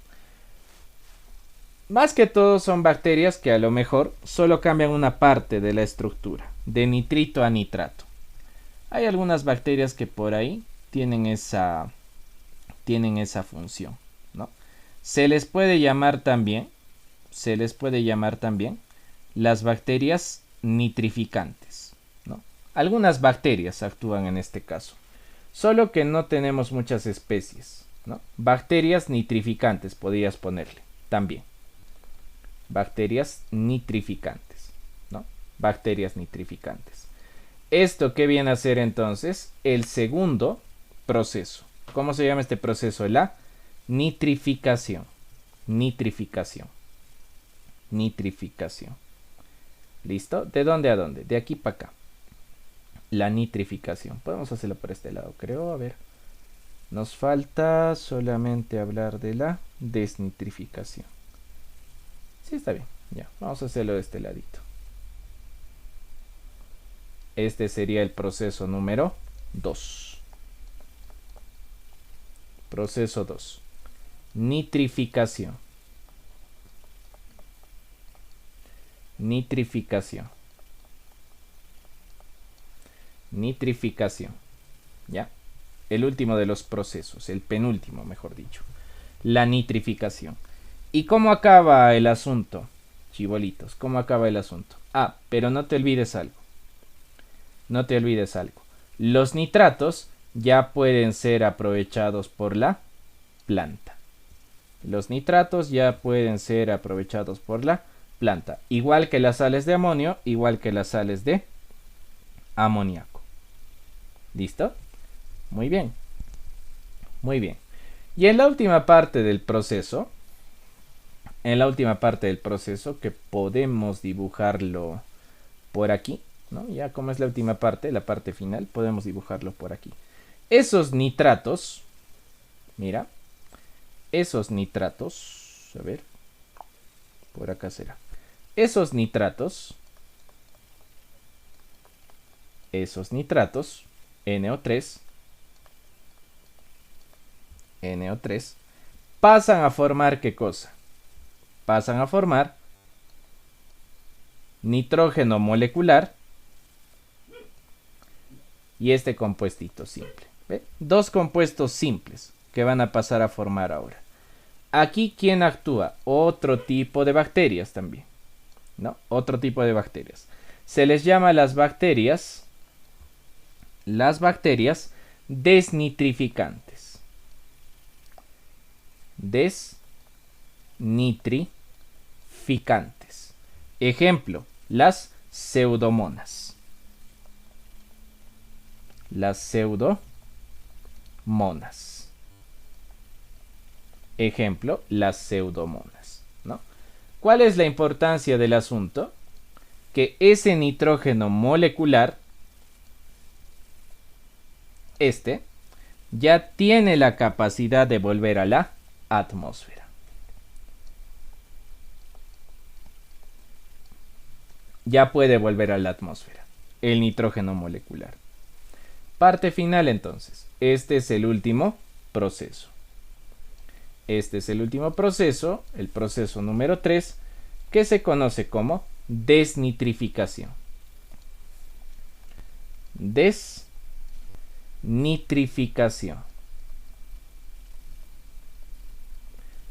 Más que todo son bacterias que a lo mejor solo cambian una parte de la estructura, de nitrito a nitrato. Hay algunas bacterias que por ahí tienen esa función, ¿no? Se les puede llamar también las bacterias nitrificantes, ¿no? Algunas bacterias actúan en este caso, solo que no tenemos muchas especies, ¿no? Bacterias nitrificantes podrías ponerle también. Bacterias nitrificantes, ¿no? Bacterias nitrificantes. ¿Esto qué viene a ser entonces? El segundo proceso. ¿Cómo se llama este proceso? La nitrificación. Nitrificación. Nitrificación. ¿Listo? ¿De dónde a dónde? De aquí para acá. La nitrificación. Podemos hacerlo por este lado, creo. A ver. Nos falta solamente hablar de la desnitrificación. Sí, está bien. Ya, vamos a hacerlo de este ladito. Este sería el proceso número 2. Proceso 2. Nitrificación. Nitrificación. Nitrificación. ¿Ya? El último de los procesos, el penúltimo, mejor dicho. La nitrificación. ¿Y cómo acaba el asunto, chibolitos? ¿Cómo acaba el asunto? Ah, pero no te olvides algo. No te olvides algo. Los nitratos ya pueden ser aprovechados por la planta. Los nitratos ya pueden ser aprovechados por la planta. Igual que las sales de amonio, igual que las sales de amoníaco. ¿Listo? Muy bien. Muy bien. Y en la última parte del proceso, que podemos dibujarlo por aquí, ¿no? Ya como es la última parte, la parte final, podemos dibujarlo por aquí. Esos nitratos, mira, esos nitratos, a ver, por acá será. Esos nitratos, NO3, pasan a formar ¿qué cosa? Pasan a formar nitrógeno molecular y este compuestito simple. ¿Ve? Dos compuestos simples que van a pasar a formar ahora. Aquí, ¿quién actúa? Otro tipo de bacterias también, ¿no? Otro tipo de bacterias. Se les llama las bacterias desnitrificantes. Desnitrificantes. Ejemplo, las pseudomonas. Las pseudomonas. Ejemplo, las pseudomonas, ¿no? ¿Cuál es la importancia del asunto? Que ese nitrógeno molecular, ya tiene la capacidad de volver a la atmósfera. Ya puede volver a la atmósfera, el nitrógeno molecular. Parte final entonces. Este es el último proceso. Este es el último proceso, el proceso número 3, que se conoce como desnitrificación. Desnitrificación.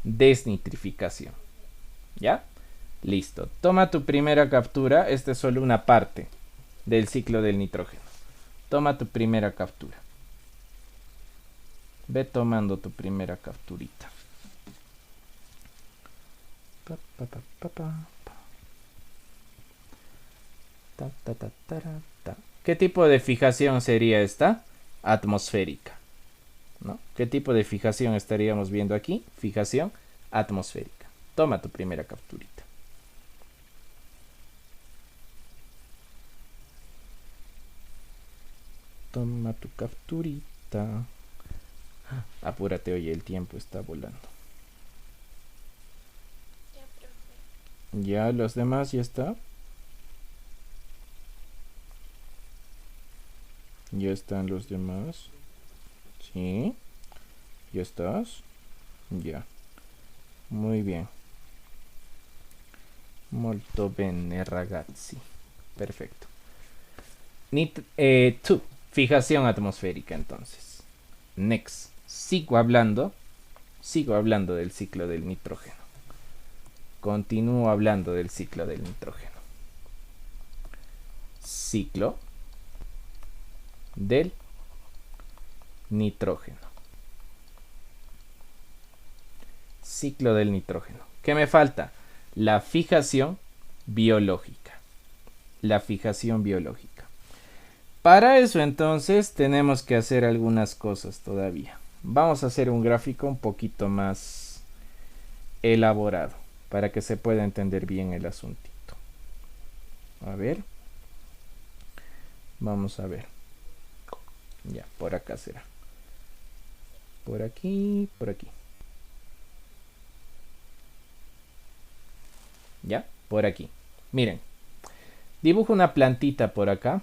Desnitrificación. ¿Ya? Listo. Toma tu primera captura. Esta es solo una parte del ciclo del nitrógeno. Toma tu primera captura. Ve tomando tu primera capturita. ¿Qué tipo de fijación sería esta? Atmosférica. ¿no? ¿Qué tipo de fijación estaríamos viendo aquí? Fijación atmosférica. Toma tu primera capturita. Toma tu capturita. Apúrate, oye, el tiempo está volando. Ya, profe. Ya, los demás ya está. Ya están los demás. Sí. ¿Ya estás? Ya. Muy bien. Molto bene, ragazzi. Perfecto. Two. Fijación atmosférica, entonces. Next. Sigo hablando del ciclo del nitrógeno. Continúo hablando del ciclo del nitrógeno. Ciclo del nitrógeno. Ciclo del nitrógeno. ¿Qué me falta? La fijación biológica. La fijación biológica. Para eso entonces tenemos que hacer algunas cosas todavía. Vamos a hacer un gráfico un poquito más elaborado para que se pueda entender bien el asuntito. A ver. Vamos a ver. Ya, por acá será. Por aquí, por aquí. ¿Ya? Por aquí. Miren. Dibujo una plantita por acá.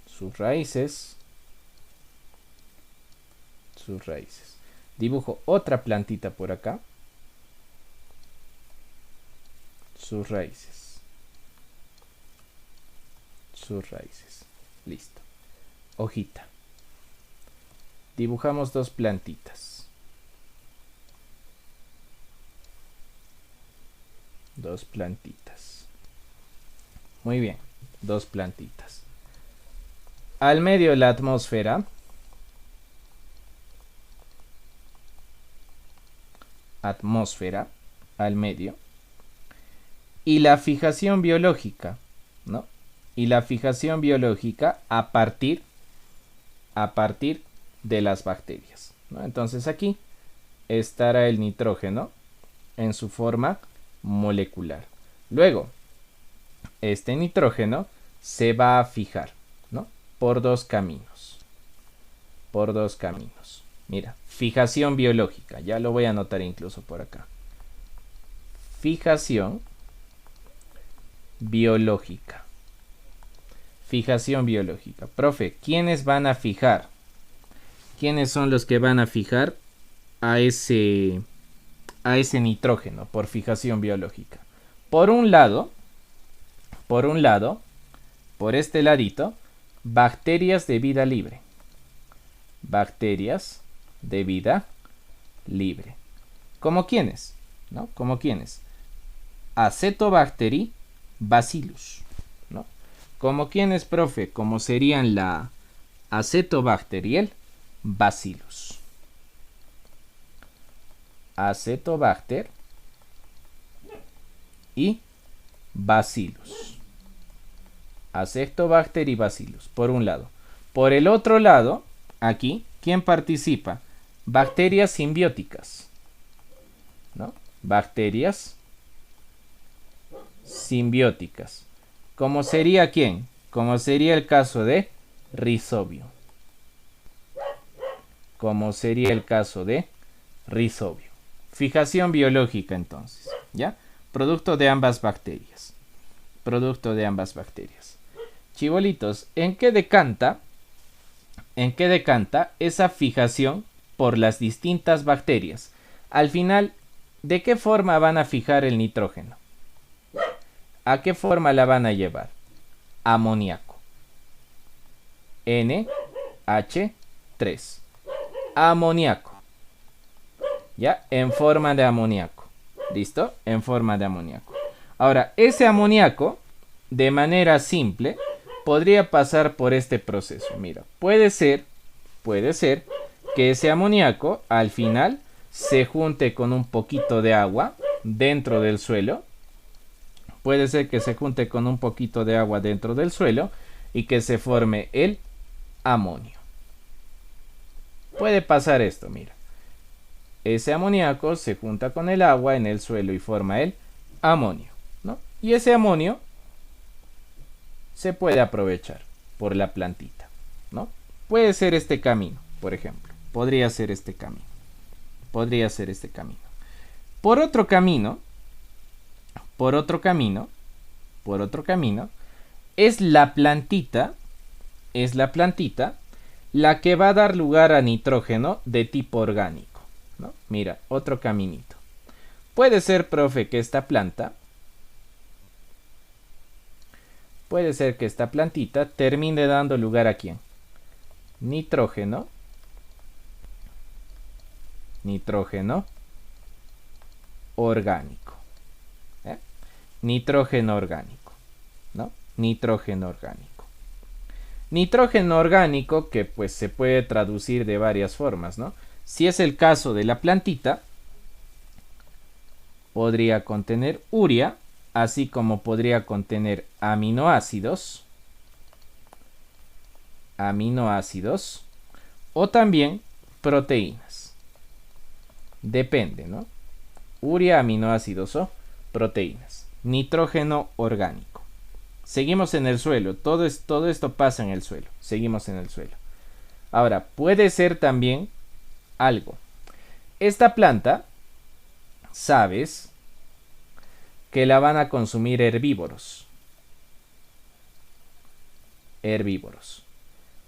Sus raíces. Sus raíces. Dibujo otra plantita por acá. Sus raíces. Sus raíces. Listo. Hojita. Dibujamos dos plantitas. Dos plantitas. Muy bien. Dos plantitas. Al medio la atmósfera. Atmósfera. Al medio. Y la fijación biológica, ¿no? Y la fijación biológica a partir de las bacterias, ¿no? Entonces aquí estará el nitrógeno en su forma molecular. Luego, este nitrógeno se va a fijar, ¿no? Por dos caminos. Por dos caminos. Mira, fijación biológica. Ya lo voy a anotar incluso por acá. Fijación biológica. Fijación biológica. Profe, ¿quiénes van a fijar? ¿Quiénes son los que van a fijar a ese nitrógeno por fijación biológica? Por un lado, por este ladito, bacterias de vida libre. Bacterias de vida libre. ¿Cómo quiénes? ¿No? ¿Cómo quiénes? Acetobacter bacillus, ¿no? ¿Como quiénes, profe? Como serían la Acetobacter y el Bacillus. Acetobacter y Bacillus. Acetobacter y Bacillus, por un lado. Por el otro lado, aquí, ¿quién participa? Bacterias simbióticas, ¿no? Bacterias simbióticas. ¿Cómo sería quién? Como sería el caso de Rhizobio. Como sería el caso de Rhizobio. Fijación biológica entonces, ¿ya? Producto de ambas bacterias. Producto de ambas bacterias. Chibolitos, ¿en qué decanta esa fijación por las distintas bacterias? Al final, ¿de qué forma van a fijar el nitrógeno? ¿A qué forma la van a llevar? Amoníaco. NH3. Amoníaco. ¿Ya? En forma de amoníaco. ¿Listo? En forma de amoníaco. Ahora, ese amoníaco, de manera simple, podría pasar por este proceso. Mira, puede ser que ese amoníaco, al final, se junte con un poquito de agua dentro del suelo. Puede ser que se junte con un poquito de agua dentro del suelo y que se forme el amonio. Puede pasar esto, mira. Ese amoníaco se junta con el agua en el suelo y forma el amonio, ¿no? Y ese amonio se puede aprovechar por la plantita, ¿no? Puede ser este camino, por ejemplo. Podría ser este camino. Podría ser este camino. Por otro camino, es la plantita la que va a dar lugar a nitrógeno de tipo orgánico, ¿no? Mira, otro caminito. Puede ser, profe, que esta plantita termine dando lugar a ¿quién? Nitrógeno orgánico. Nitrógeno orgánico, ¿no? Nitrógeno orgánico que pues se puede traducir de varias formas, ¿no? Si es el caso de la plantita, podría contener urea, así como podría contener aminoácidos, o también proteínas. Depende, ¿no? Urea, aminoácidos o proteínas. Nitrógeno orgánico. Seguimos en el suelo. Todo esto pasa en el suelo. Seguimos en el suelo. Ahora, puede ser también algo. Esta planta, sabes que la van a consumir herbívoros.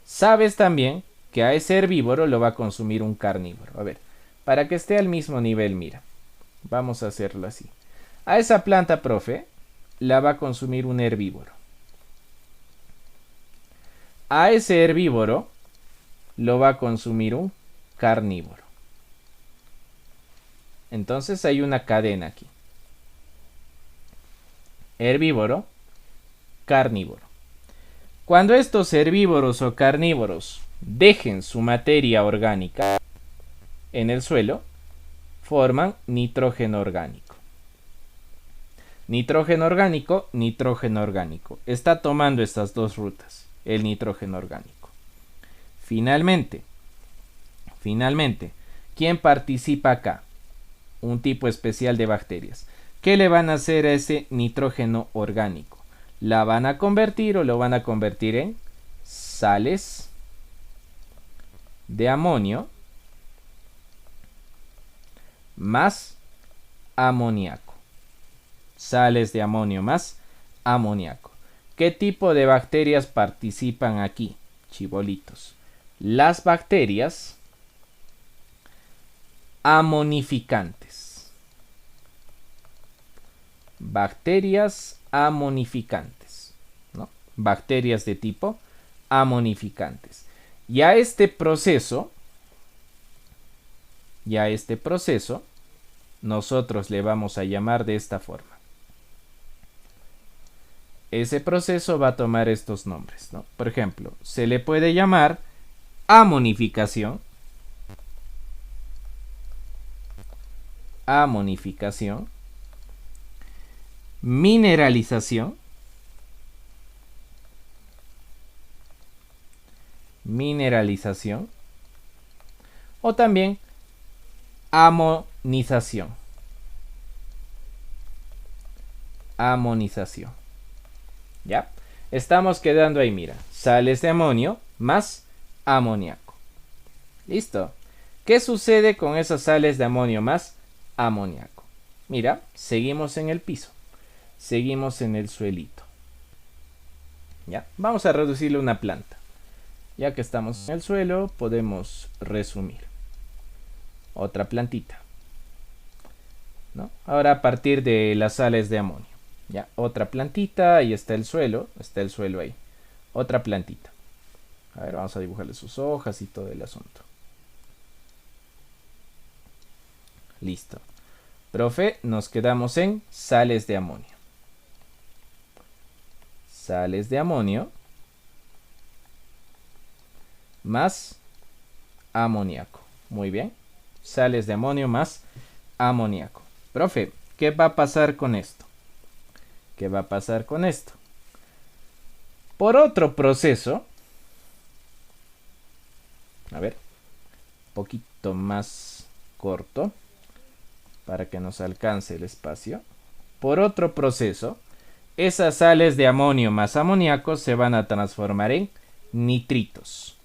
Sabes también que a ese herbívoro lo va a consumir un carnívoro. A ver, para que esté al mismo nivel, mira. Vamos a hacerlo así. A esa planta, profe, la va a consumir un herbívoro. A ese herbívoro lo va a consumir un carnívoro. Entonces hay una cadena aquí. Herbívoro, carnívoro. Cuando estos herbívoros o carnívoros dejen su materia orgánica en el suelo, forman nitrógeno orgánico. Nitrógeno orgánico. Está tomando estas dos rutas, el nitrógeno orgánico. Finalmente, ¿quién participa acá? Un tipo especial de bacterias. ¿Qué le van a hacer a ese nitrógeno orgánico? La van a convertir o lo van a convertir en sales de amonio más amoníaco. Sales de amonio más amoníaco. ¿Qué tipo de bacterias participan aquí, chibolitos? Las bacterias amonificantes. Bacterias amonificantes, ¿no? Bacterias de tipo amonificantes. Y a este proceso nosotros le vamos a llamar de esta forma. Ese proceso va a tomar estos nombres, ¿no? Por ejemplo, se le puede llamar amonificación, mineralización, o también amonización. ¿Ya? Estamos quedando ahí, mira. Sales de amonio más amoníaco. ¿Listo? ¿Qué sucede con esas sales de amonio más amoníaco? Mira, seguimos en el piso. Seguimos en el suelito. ¿Ya? Vamos a reducirle una planta. Ya que estamos en el suelo, podemos resumir. Otra plantita, ¿no? Ahora a partir de las sales de amonio. Ya, otra plantita, ahí está el suelo ahí. Otra plantita. A ver, vamos a dibujarle sus hojas y todo el asunto. Listo. Profe, nos quedamos en sales de amonio. Sales de amonio más amoníaco. Muy bien. Sales de amonio más amoníaco. Profe, ¿qué va a pasar con esto? Por otro proceso, A ver, poquito más corto para que nos alcance el espacio. Por otro proceso, esas sales de amonio más amoníaco se van a transformar en nitritos.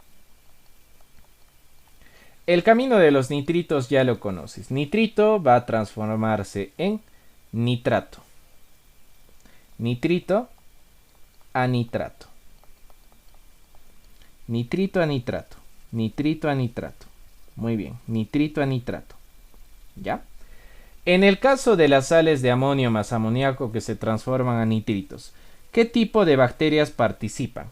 El camino de los nitritos ya lo conoces. Nitrito va a transformarse en nitrato. Nitrito a nitrato. Nitrito a nitrato. Nitrito a nitrato. Muy bien, nitrito a nitrato. ¿Ya? En el caso de las sales de amonio más amoníaco que se transforman a nitritos, ¿qué tipo de bacterias participan?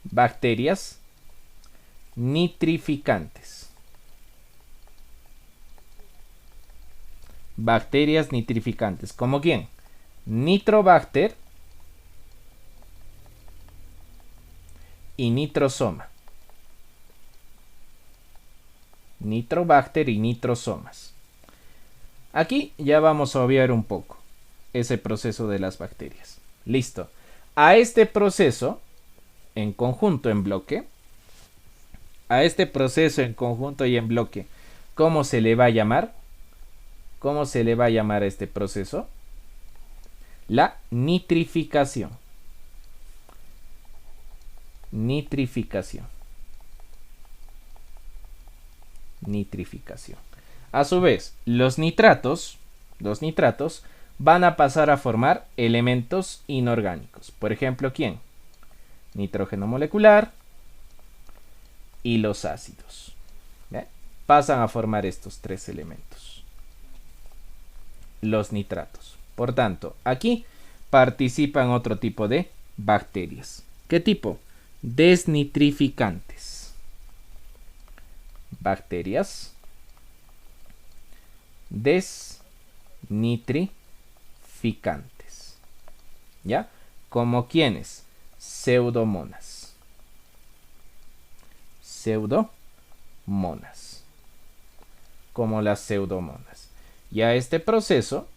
Bacterias nitrificantes. Bacterias nitrificantes. ¿Como quién? Nitrobacter y nitrosoma. Nitrobacter y nitrosomas. Aquí ya vamos a obviar un poco ese proceso de las bacterias. Listo. A este proceso, en conjunto, en bloque, a este proceso en conjunto y en bloque, ¿cómo se le va a llamar? ¿Cómo se le va a llamar a este proceso? La nitrificación. Nitrificación. Nitrificación. A su vez, los nitratos van a pasar a formar elementos inorgánicos. Por ejemplo, ¿quién? Nitrógeno molecular y los ácidos. ¿Ve? Pasan a formar estos tres elementos. Los nitratos. Por tanto, aquí participan otro tipo de bacterias. ¿Qué tipo? Desnitrificantes. Bacterias desnitrificantes. ¿Ya? ¿Como quiénes? Pseudomonas. Pseudomonas. Como las pseudomonas. Y a este proceso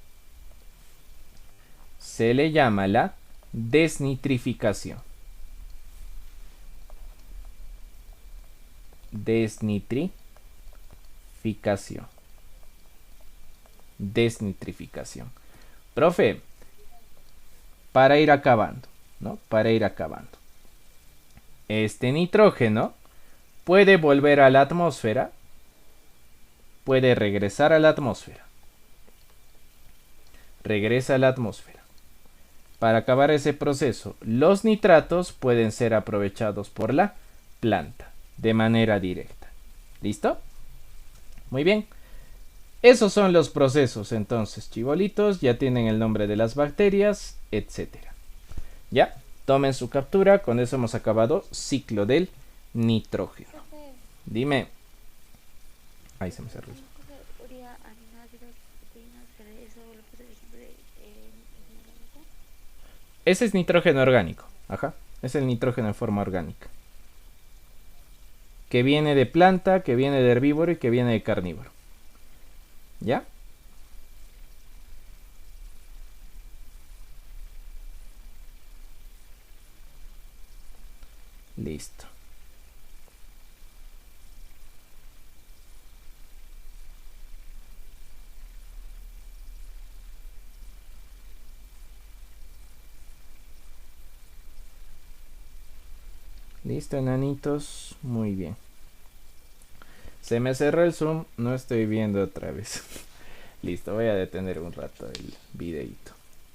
se le llama la desnitrificación. Desnitrificación. Desnitrificación. Profe, para ir acabando, ¿no? Para ir acabando. Este nitrógeno puede volver a la atmósfera, puede regresar a la atmósfera. Regresa a la atmósfera. Para acabar ese proceso, los nitratos pueden ser aprovechados por la planta de manera directa. ¿Listo? Muy bien. Esos son los procesos, entonces, chibolitos, ya tienen el nombre de las bacterias, etcétera. Ya, tomen su captura, con eso hemos acabado ciclo del nitrógeno. Profe, Dime. Ahí se me cerró. urea, aminoácidos, proteínas, pero eso lo puse de ejemplo de inorgánico. Ese es nitrógeno orgánico. Ajá. Es el nitrógeno en forma orgánica. Que viene de planta, que viene de herbívoro y que viene de carnívoro. ¿Ya? Listo. Listo, enanitos. Muy bien. Se me cerró el zoom. No estoy viendo otra vez. Listo, voy a detener un rato el videito.